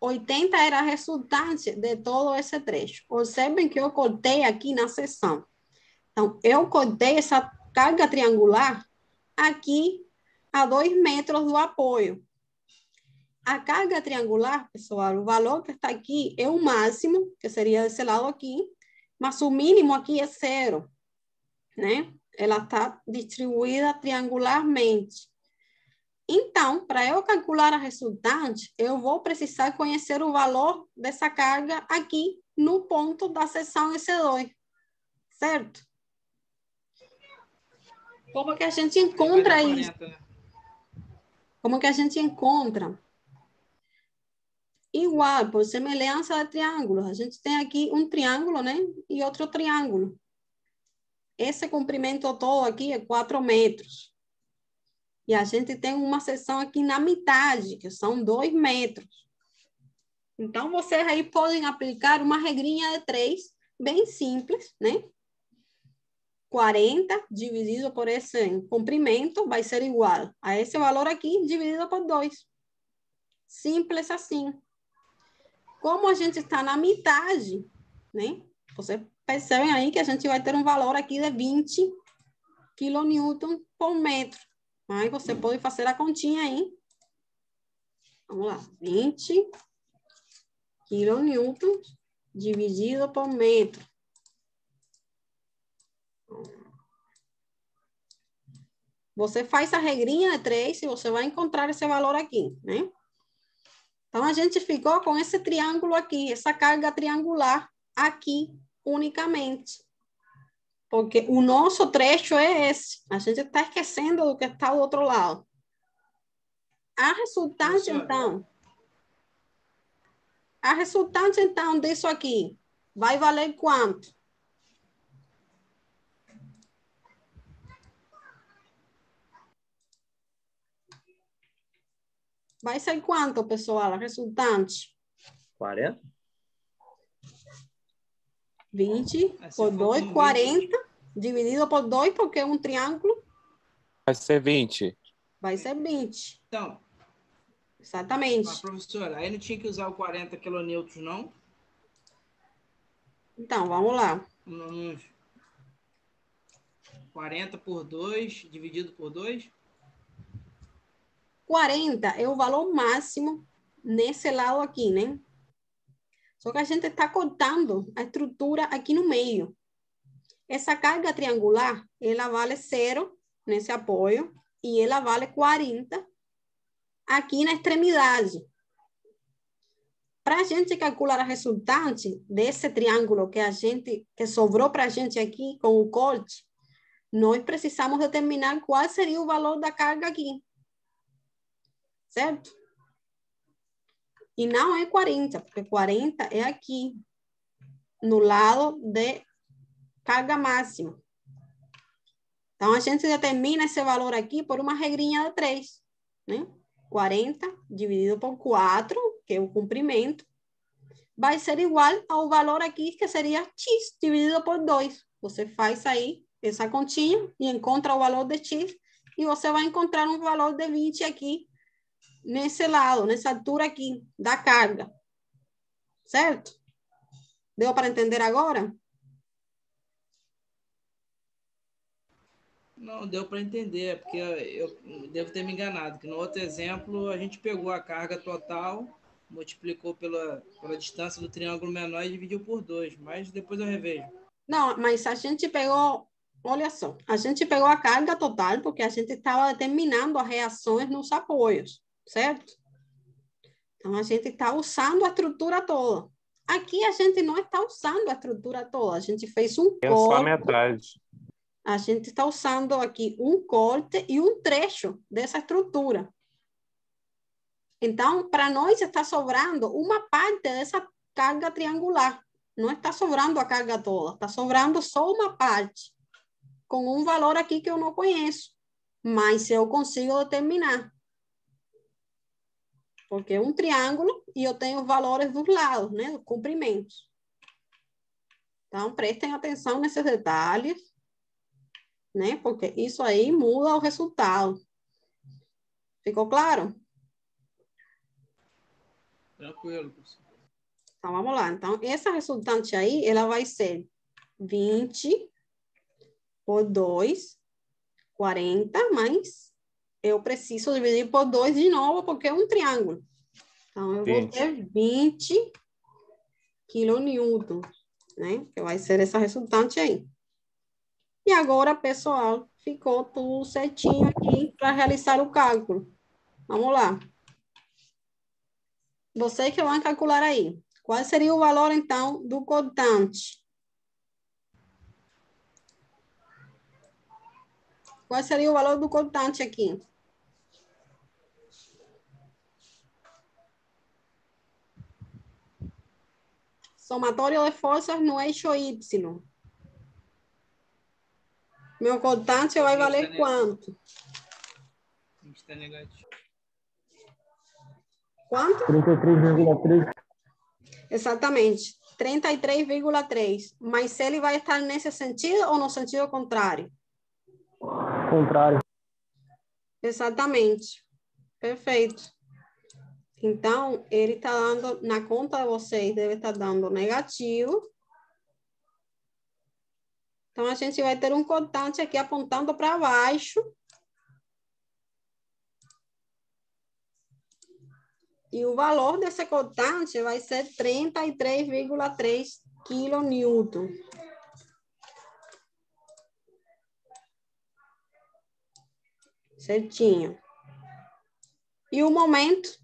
80 era a resultante de todo esse trecho. Observem que eu cortei aqui na seção. Então, eu cortei essa carga triangular aqui a 2 metros do apoio. A carga triangular, pessoal, o valor que está aqui é o máximo, que seria esse lado aqui, mas o mínimo aqui é 0, né? Ela está distribuída triangularmente. Então, para eu calcular a resultante, eu vou precisar conhecer o valor dessa carga aqui no ponto da seção S2, certo? Como que a gente encontra isso? 40, né? Como que a gente encontra? Igual, por semelhança de triângulos. A gente tem aqui um triângulo, né? E outro triângulo. Esse comprimento todo aqui é 4 metros. E a gente tem uma seção aqui na metade, que são 2 metros. Então, vocês aí podem aplicar uma regrinha de 3, bem simples, né? 40 dividido por esse comprimento vai ser igual a esse valor aqui dividido por 2. Simples assim. Como a gente está na metade, né? Vocês percebem aí que a gente vai ter um valor aqui de 20 kN por metro. Aí você pode fazer a continha aí. Vamos lá. 20 kN dividido por metro. Você faz a regrinha de 3 e você vai encontrar esse valor aqui, né? Então, a gente ficou com esse triângulo aqui, essa carga triangular aqui unicamente. Porque o nosso trecho é esse. A gente está esquecendo do que está do outro lado. A resultante, então... A resultante, então, disso aqui vai valer quanto? Vai ser quanto, pessoal, a resultante? 40? 20 Assim, por falta 2, um 40, dividido por 2, porque é um triângulo, Vai ser 20. vai ser 20. Então, Exatamente. professora, aí não tinha que usar o 40 quilonewtons, não? Então, vamos lá. 40 por 2, dividido por 2? 40 é o valor máximo nesse lado aqui, né? Só que a gente está cortando a estrutura aqui no meio. Essa carga triangular, ela vale 0 nesse apoio e ela vale 40 aqui na extremidade. Para a gente calcular a resultante desse triângulo que sobrou para a gente aqui com o corte, nós precisamos determinar qual seria o valor da carga aqui. Certo? E não é 40, porque 40 é aqui, no lado de carga máxima. Então, a gente determina esse valor aqui por uma regrinha de 3, né? 40 dividido por 4, que é o comprimento, vai ser igual ao valor aqui, que seria x dividido por 2. Você faz aí essa continha e encontra o valor de x, e você vai encontrar um valor de 20 aqui, nesse lado, nessa altura aqui da carga. Certo? Deu para entender agora? Não, deu para entender, porque eu devo ter me enganado, que no outro exemplo a gente pegou a carga total, multiplicou pela distância do triângulo menor e dividiu por 2, mas depois eu revejo. Não, mas a gente pegou, olha só, a gente pegou a carga total porque a gente estava determinando as reações nos apoios, certo? Então, a gente está usando a estrutura toda. Aqui a gente não está usando a estrutura toda, a gente fez um É só a corte. metade. A gente está usando aqui um corte e um trecho dessa estrutura. Então, para nós está sobrando uma parte dessa carga triangular. Não está sobrando a carga toda, está sobrando só uma parte, com um valor aqui que eu não conheço, mas eu consigo determinar. Porque é um triângulo e eu tenho valores dos lados, né, dos comprimentos. Então, prestem atenção nesses detalhes, né, porque isso aí muda o resultado. Ficou claro? Tranquilo, professor. Então, vamos lá. Então, essa resultante aí, ela vai ser 20 por 2, 40, mas eu preciso dividir por 2 de novo, porque é um triângulo. Então, eu vou 20. ter 20 quilonewtons, né? Que vai ser essa resultante aí. E agora, pessoal, ficou tudo certinho aqui para realizar o cálculo. Vamos lá. Vocês que vão calcular aí. Qual seria o valor, então, do cortante? Qual seria o valor do cortante aqui? Somatório de forças no eixo Y. Meu cortante vai valer quanto? Está negativo. Quanto? 33,3. Exatamente, 33,3. Mas ele vai estar nesse sentido ou no sentido contrário? Contrário. Exatamente. Perfeito. Então, ele está dando, na conta de vocês, deve estar dando negativo. Então, a gente vai ter um cortante aqui apontando para baixo. E o valor desse cortante vai ser 33,3 quilonewton. Certinho. E o momento?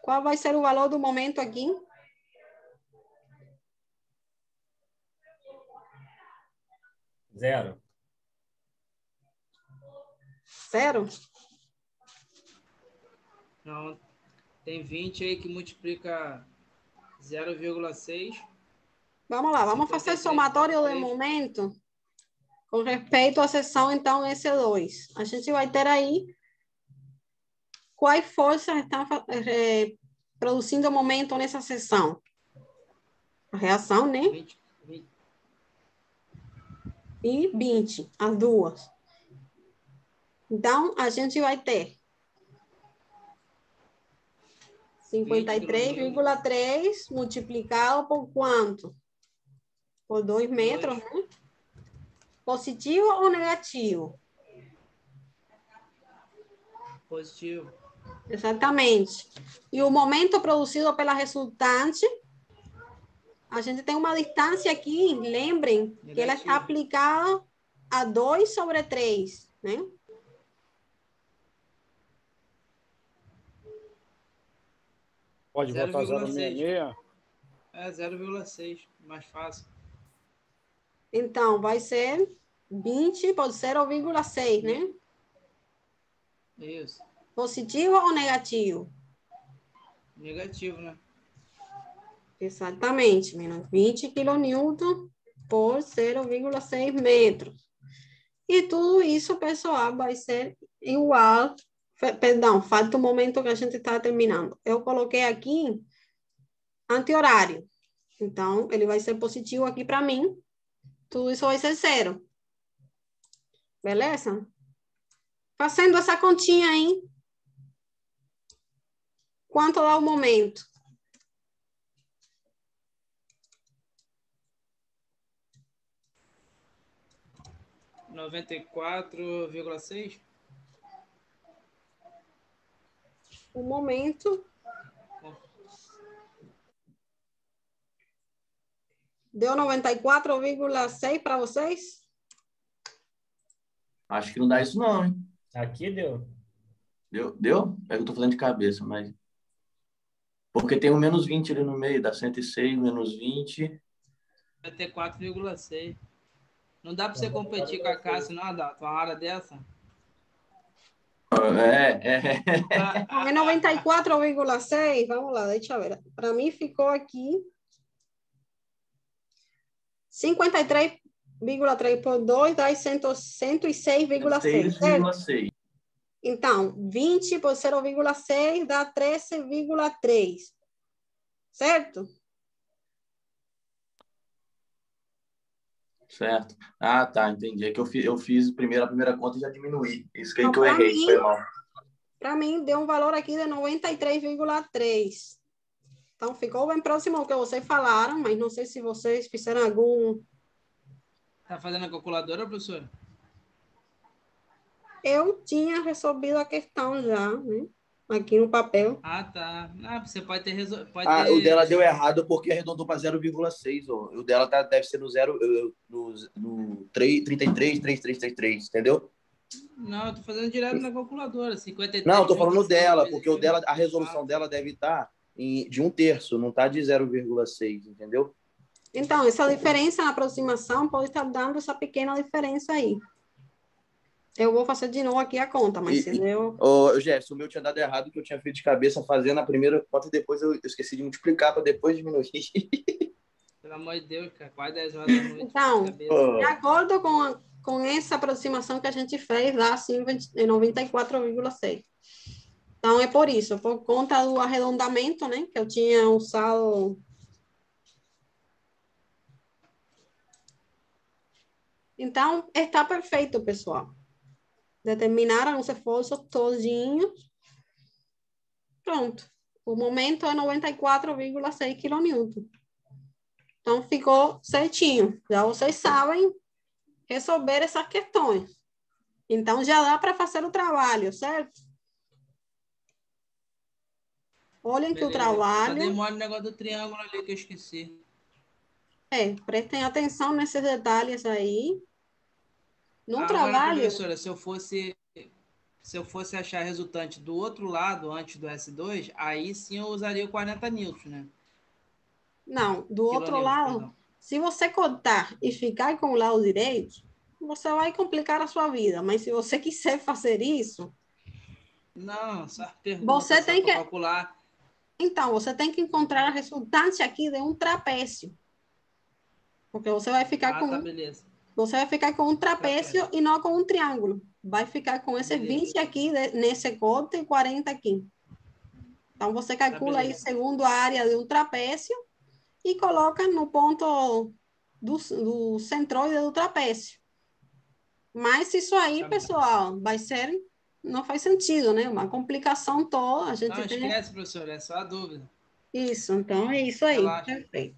Qual vai ser o valor do momento aqui? Zero. Zero? Não, tem 20 aí que multiplica 0,6. Vamos lá, vamos fazer somatório de momento com respeito à seção, então, S2. A gente vai ter aí quais forças estão produzindo momento nessa seção. A reação, né? 20. E 20, as duas. Então, a gente vai ter 53,3 multiplicado por quanto? Por 2 metros, né? Positivo ou negativo? Positivo. Exatamente. E o momento produzido pela resultante, a gente tem uma distância aqui, lembrem, que ela está aplicada a 2/3, né? Pode botar 0,66? É, 0,6, mais fácil. Então, vai ser 20 por 0,6, né? Isso. Positivo ou negativo? Negativo, né? Exatamente, menos 20 kN por 0,6 metros. E tudo isso, pessoal, vai ser igual. Perdão, falta o momento que a gente está terminando. Eu coloquei aqui anti-horário. Então, ele vai ser positivo aqui para mim. Tudo isso vai ser 0. Beleza? Fazendo essa continha aí. Quanto dá o momento? R$ 94,6. O momento deu 94,6 para vocês? Acho que não dá isso não, hein? Aqui deu. Deu? É que eu tô falando de cabeça, mas... Porque tem um menos 20 ali no meio, dá 106, menos 20. 94,6. Não dá para você competir com a Cássia, não, Adalto? Uma hora dessa? Não, é 94,6. Vamos lá, deixa eu ver. Para mim ficou aqui 53,3 por 2 dá 106,6, certo? 6,6. Então, 20 por 0,6 dá 13,3, certo? Certo. Ah, tá, entendi. É que eu fiz a primeira conta e já diminuí. Isso que, Então, que eu errei, foi mal. Para mim, deu um valor aqui de 93,3. Então, ficou bem próximo ao que vocês falaram, mas não sei se vocês fizeram algum... Tá fazendo a calculadora, professor? Eu tinha resolvido a questão já, né? Aqui no papel. Ah, tá. Ah, você pode ter resolvido. O dela deu errado porque arredondou para 0,6. O dela deve ser no 33, entendeu? Não, eu tô fazendo direto na calculadora. 53. Não, eu tô falando dela, porque o dela, a resolução dela deve estar de 1/3, não tá de 0,6, entendeu? Então, essa diferença na aproximação pode estar dando essa pequena diferença aí. Eu vou fazer de novo aqui a conta, mas se deu... Jefferson, o meu tinha dado errado, que eu tinha feito de cabeça fazendo a primeira conta e depois eu esqueci de multiplicar para depois diminuir. Pelo amor de Deus, cara, quase 10 horas da noite. Então, de acordo com essa aproximação que a gente fez, dá assim 94,6. Então, é por isso, por conta do arredondamento, né, que eu tinha usado... Então, está perfeito, pessoal. Determinaram os esforços todinhos. Pronto. O momento é 94,6 kN. Então, ficou certinho. Já vocês sabem resolver essas questões. Então, já dá para fazer o trabalho, certo? Olhem que o trabalho... Só demora o negócio do triângulo ali que eu esqueci. Prestem atenção nesses detalhes aí. No Agora, trabalho... professora, se eu fosse achar resultante do outro lado, antes do S2, aí sim eu usaria o 40 newtons, né? Não, do outro lado, perdão. Se você cortar e ficar com o lado direito, você vai complicar a sua vida. Mas se você quiser fazer isso... Não, só pergunta, você tem que calcular. Então, você tem que encontrar a resultante aqui de um trapézio. Porque você vai ficar com... Tá, beleza. Você vai ficar com um trapézio e não com um triângulo. Vai ficar com esse 20 aqui nesse corte e 40 aqui. Então, você calcula aí segundo a área de um trapézio e coloca no ponto do centroide do trapézio. Mas isso aí, pessoal, vai ser... Não faz sentido, né? Uma complicação toda. A gente Não, tem... esquece, professor, é só a dúvida. Isso, então é isso aí. Relaxa. Perfeito.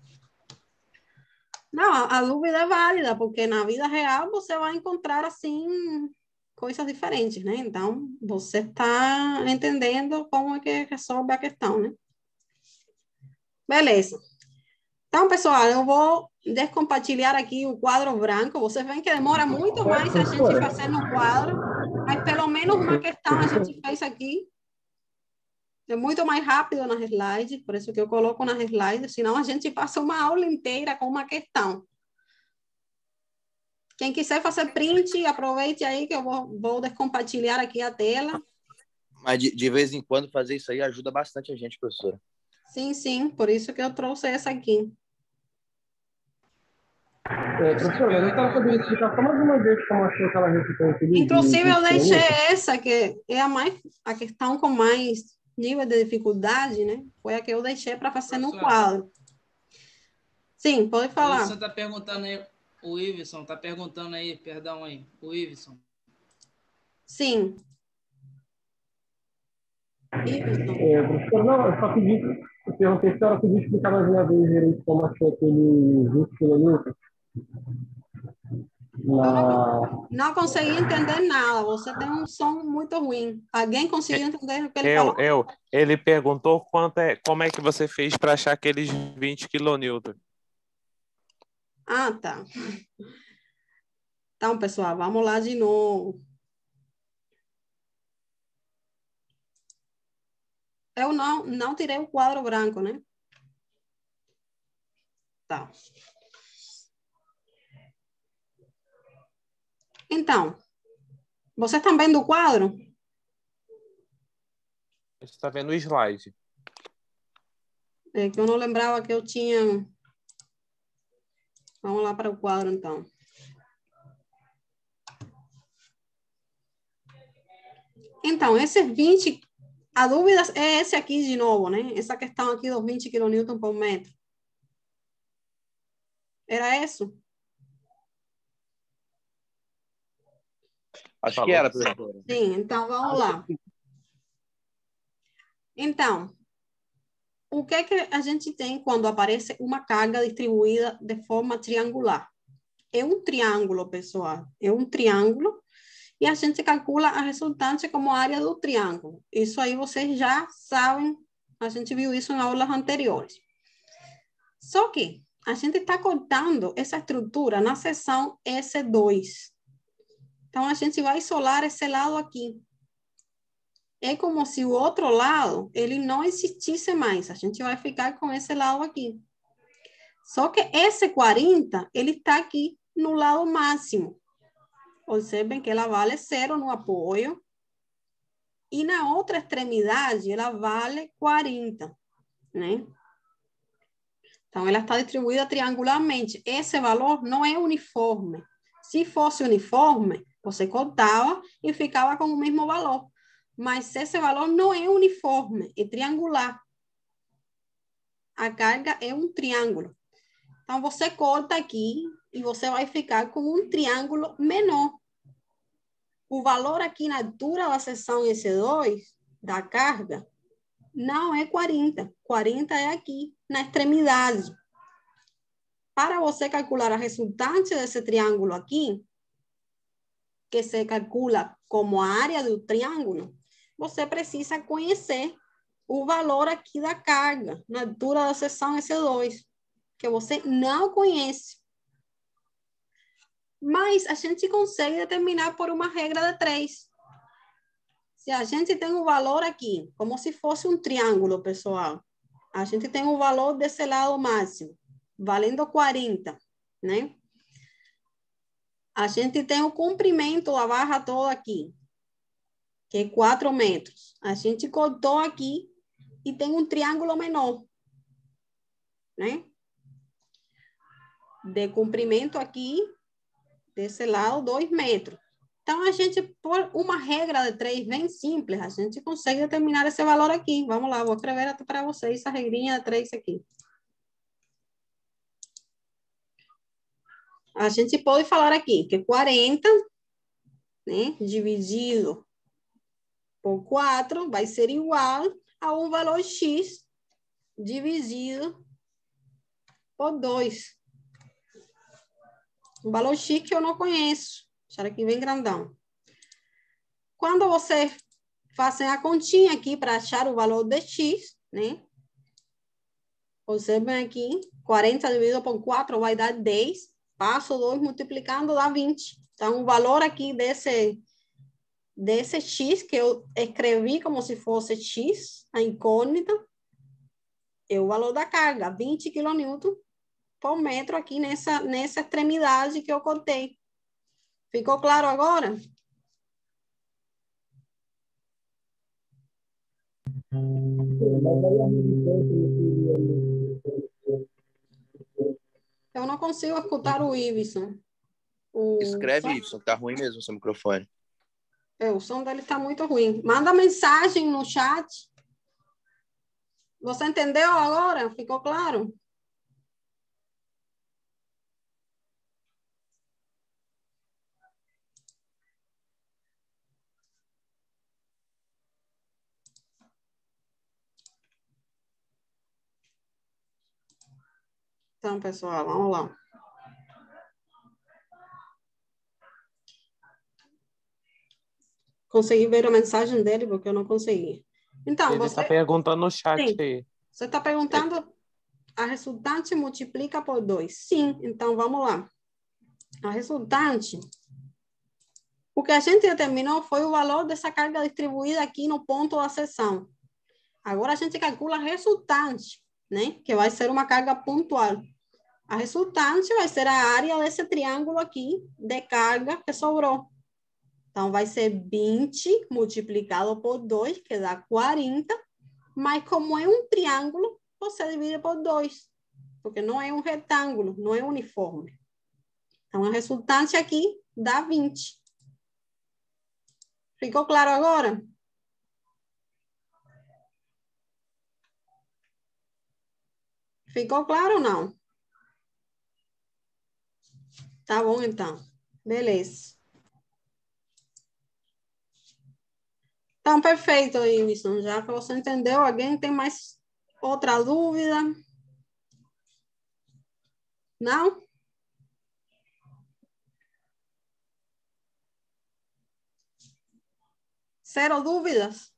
Não, a dúvida é válida, porque na vida real você vai encontrar, assim, coisas diferentes, né? Então, você está entendendo como é que resolve a questão, né? Beleza. Então, pessoal, eu vou descompartilhar aqui o quadro branco. Vocês veem que demora muito mais a gente fazer no quadro, mas pelo menos uma questão a gente faz aqui. É muito mais rápido nas slides, por isso que eu coloco nas slides, senão a gente passa uma aula inteira com uma questão. Quem quiser fazer print, aproveite aí que eu vou descompartilhar aqui a tela. Mas de vez em quando fazer isso aí ajuda bastante a gente, professora. Sim, sim, por isso que eu trouxe essa aqui. Professor, eu quero poder explicar só mais uma vez como achou aquela resistência. Inclusive, eu deixei essa, que é a questão com mais nível de dificuldade, né? Foi a que eu deixei para fazer no quadro. Sim, pode falar. O Iveson está perguntando aí, o Iveson está perguntando aí, perdão aí, o Iveson. Sim. Professor, não, eu só pedi, eu perguntei se a senhora podia explicar mais uma vez direito como achou aquele 20 kN. Não consegui entender nada. Você tem um som muito ruim. Alguém conseguiu entender o que ele falou? Ele perguntou como é que você fez para achar aqueles 20 kN. Ah, tá. Então, pessoal, vamos lá de novo. Eu não tirei o quadro branco, né? Tá. Então, vocês estão vendo o quadro? Você está vendo o slide. É que eu não lembrava que eu tinha... Vamos lá para o quadro, então. Então, esses 20... A dúvida é esse aqui de novo, né? Essa questão aqui dos 20 kN por metro. Era isso? Acho que era, professora. Sim, então vamos lá. Então, o que é que a gente tem quando aparece uma carga distribuída de forma triangular? É um triângulo, pessoal. É um triângulo e a gente calcula a resultante como área do triângulo. Isso aí vocês já sabem, a gente viu isso em aulas anteriores. Só que a gente está cortando essa estrutura na seção S2. Então, a gente vai isolar esse lado aqui. É como se o outro lado, ele não existisse mais. A gente vai ficar com esse lado aqui. Só que esse 40, ele está aqui no lado máximo. Observem que ela vale 0 no apoio. E na outra extremidade, ela vale 40, né? Então, ela está distribuída triangularmente. Esse valor não é uniforme. Se fosse uniforme, você cortava e ficava com o mesmo valor. Mas esse valor não é uniforme, é triangular. A carga é um triângulo. Então, você corta aqui e você vai ficar com um triângulo menor. O valor aqui na altura da seção S2, da carga, não é 40. 40 é aqui, na extremidade. Para você calcular a resultante desse triângulo aqui, que se calcula como a área do triângulo, você precisa conhecer o valor aqui da carga, na altura da seção S2, que você não conhece. Mas a gente consegue determinar por uma regra de 3. Se a gente tem um valor aqui, como se fosse um triângulo, pessoal, a gente tem um valor desse lado máximo, valendo 40, né? A gente tem o comprimento da barra toda aqui, que é 4 metros. A gente cortou aqui e tem um triângulo menor, né? De comprimento aqui, desse lado, 2 metros. Então, a gente, por uma regra de 3 bem simples, a gente consegue determinar esse valor aqui. Vamos lá, vou escrever para vocês essa regrinha de 3 aqui. a gente pode falar aqui que 40, né, dividido por 4 vai ser igual a um valor X dividido por 2. Um valor X que eu não conheço. Deixa aqui bem grandão. Quando você faz a continha aqui para achar o valor de X, né? Você vem aqui, 40 dividido por 4 vai dar 10. Passo 2 multiplicando, dá 20. Então, o valor aqui desse X, que eu escrevi como se fosse X, a incógnita, é o valor da carga, 20 kN por metro aqui nessa extremidade que eu contei. Ficou claro agora? Eu não consigo escutar o Iveson. Escreve isso, tá ruim mesmo o seu microfone. O som dele está muito ruim. Manda mensagem no chat. Você entendeu agora? Ficou claro? Então, pessoal, vamos lá. Consegui ver a mensagem dele, porque eu não consegui. Então, Ele está perguntando no chat Sim. aí. Você está perguntando, a resultante multiplica por 2. Sim, então vamos lá. A resultante, o que a gente determinou foi o valor dessa carga distribuída aqui no ponto da seção. Agora a gente calcula a resultante, né? Que vai ser uma carga pontual. A resultante vai ser a área desse triângulo aqui de carga que sobrou. Então, vai ser 20 multiplicado por 2, que dá 40. Mas como é um triângulo, você divide por 2. Porque não é um retângulo, não é uniforme. Então, a resultante aqui dá 20. Ficou claro agora? Ficou claro ou não? Tá bom, então. Beleza. Então, perfeito, Wilson. Já que você entendeu, alguém tem mais outra dúvida? Não? Zero dúvidas?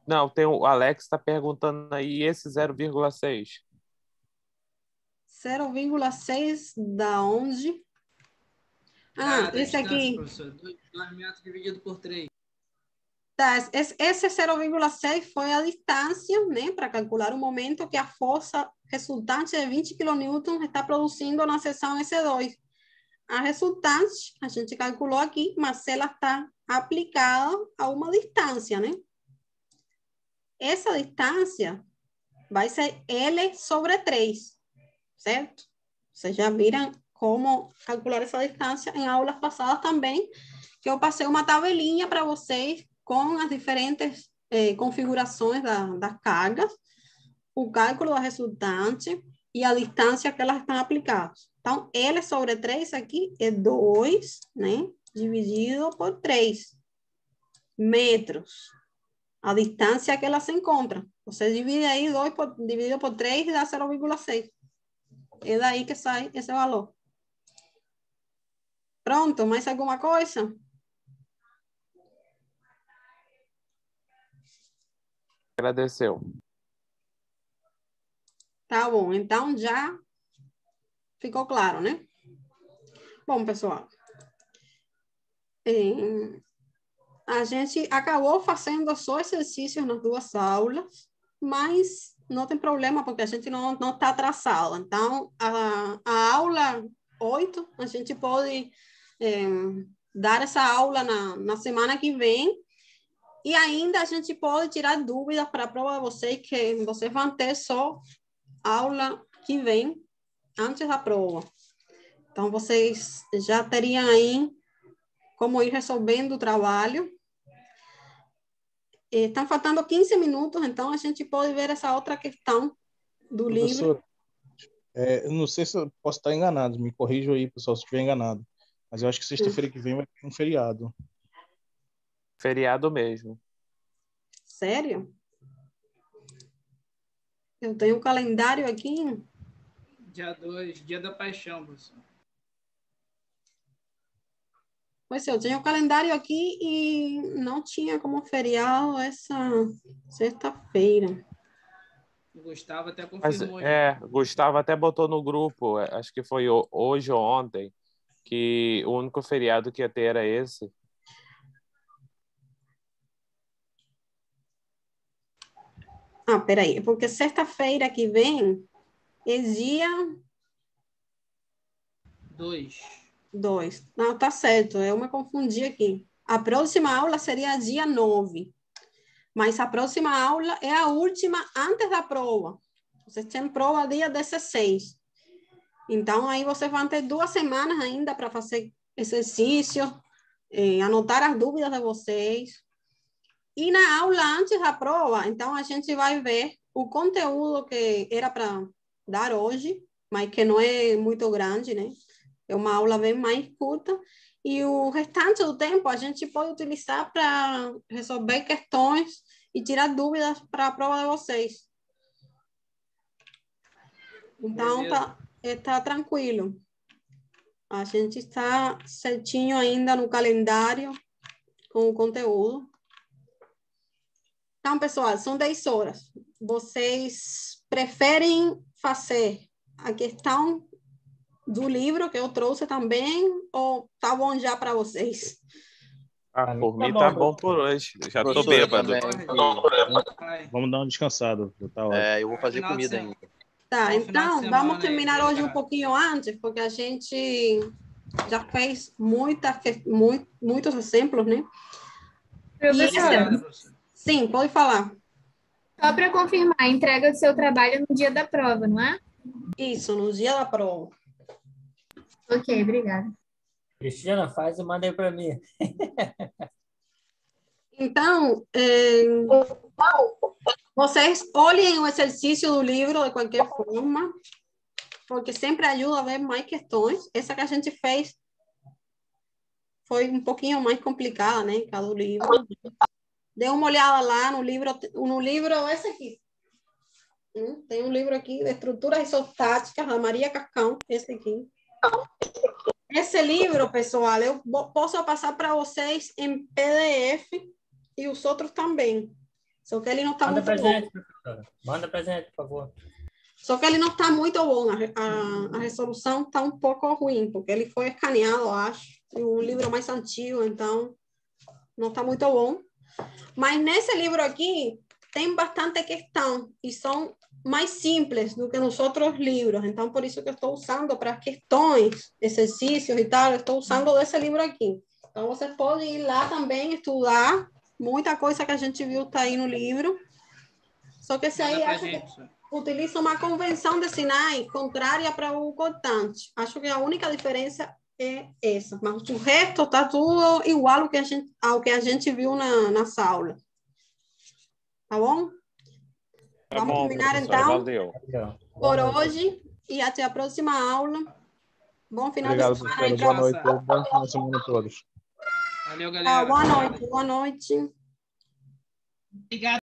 Não, tem o Alex está perguntando aí esse 0,6. 0,6 da onde? Esse aqui. Professor, 2 metros dividido por 3. Tá, esse 0,6 foi a distância, né, para calcular o momento que a força resultante de 20 kN está produzindo na seção S2. A resultante, a gente calculou aqui, mas ela está aplicada a uma distância, né? Essa distância vai ser L sobre 3, certo? Vocês já viram como calcular essa distância em aulas passadas também, que eu passei uma tabelinha para vocês com as diferentes configurações das cargas, o cálculo da resultante e a distância que elas estão aplicadas. Então, L sobre 3 aqui é 2, né? Dividido por 3 metros. A distância que elas se encontram. Você divide aí 2 dividido por 3 e dá 0,6. É daí que sai esse valor. Pronto, mais alguma coisa? Agradeceu. Tá bom, então já ficou claro, né? Bom, pessoal, a gente acabou fazendo só exercícios nas 2 aulas, mas não tem problema, porque a gente não está atrasado. Então, a aula 8, a gente pode dar essa aula na semana que vem, e ainda a gente pode tirar dúvidas para a prova de vocês, que vocês vão ter só aula que vem, antes da prova. Então, vocês já teriam aí como ir resolvendo o trabalho. Estão faltando 15 minutos, então a gente pode ver essa outra questão do livro. Eu não sei se eu posso estar enganado, me corrijam aí, pessoal, se estiver enganado. Mas eu acho que sexta-feira que vem vai ter um feriado. Feriado mesmo. Sério? Eu tenho um calendário aqui. Dia 2, dia da paixão, professor. Pois é, eu tenho o calendário aqui e não tinha como feriado essa sexta-feira. O Gustavo até Mas, confirmou já. Gustavo até botou no grupo, acho que foi hoje ou ontem, que o único feriado que ia ter era esse. Ah, peraí, porque sexta-feira que vem é dia 2. Não, tá certo, eu me confundi aqui. A próxima aula seria dia 9, mas a próxima aula é a última antes da prova. Vocês têm prova dia 16. Então, aí vocês vão ter 2 semanas ainda para fazer exercício, anotar as dúvidas de vocês. E na aula antes da prova, então, a gente vai ver o conteúdo que era para dar hoje, mas que não é muito grande, né? É uma aula bem mais curta. E o restante do tempo a gente pode utilizar para resolver questões e tirar dúvidas para a prova de vocês. Então, tá tranquilo. A gente está certinho ainda no calendário com o conteúdo. Então, pessoal, são 10 horas. Vocês preferem fazer a questão do livro que eu trouxe também ou tá bom já para vocês? Por mim tá bom por hoje. Já tô bêbado. Vamos dar uma descansada. Tá ótimo. Eu vou fazer comida ainda. Tá, então vamos terminar hoje um pouquinho antes, porque a gente já fez muitos exemplos, né? Professora, sim, pode falar. Só para confirmar, a entrega do seu trabalho no dia da prova, não é? Isso, no dia da prova. Ok, obrigada. Cristina, faz e manda aí para mim. Então, vocês olhem o exercício do livro de qualquer forma, porque sempre ajuda a ver mais questões. Essa que a gente fez foi um pouquinho mais complicada, né? Cada livro. Dê uma olhada lá no livro esse aqui. Tem um livro aqui de estruturas isostáticas da Maria Cascão, esse aqui. Esse livro, pessoal, eu posso passar para vocês em PDF e os outros também. Só que ele não está muito bom. Professora. Manda presente, por favor. Só que ele não está muito bom. A resolução está um pouco ruim, porque ele foi escaneado, eu acho. É um livro mais antigo, então não está muito bom. Mas nesse livro aqui tem bastante questão e são mais simples do que nos outros livros. Então, por isso que eu estou usando para questões, exercícios e tal, eu estou usando desse livro aqui. Então, você pode ir lá também estudar. Muita coisa que a gente viu está aí no livro. Só que esse aí acho que utiliza uma convenção de sinais contrária para o cortante. Acho que a única diferença é essa. Mas o resto está tudo igual ao que a gente viu nas aulas. Tá bom? Tá Vamos bom, terminar, professora, então, valeu. por hoje. E até a próxima aula. Bom final Obrigado, de semana. professora. Boa noite. Bom final de semana a todos. Valeu, galera. Boa noite. Boa noite. Obrigado.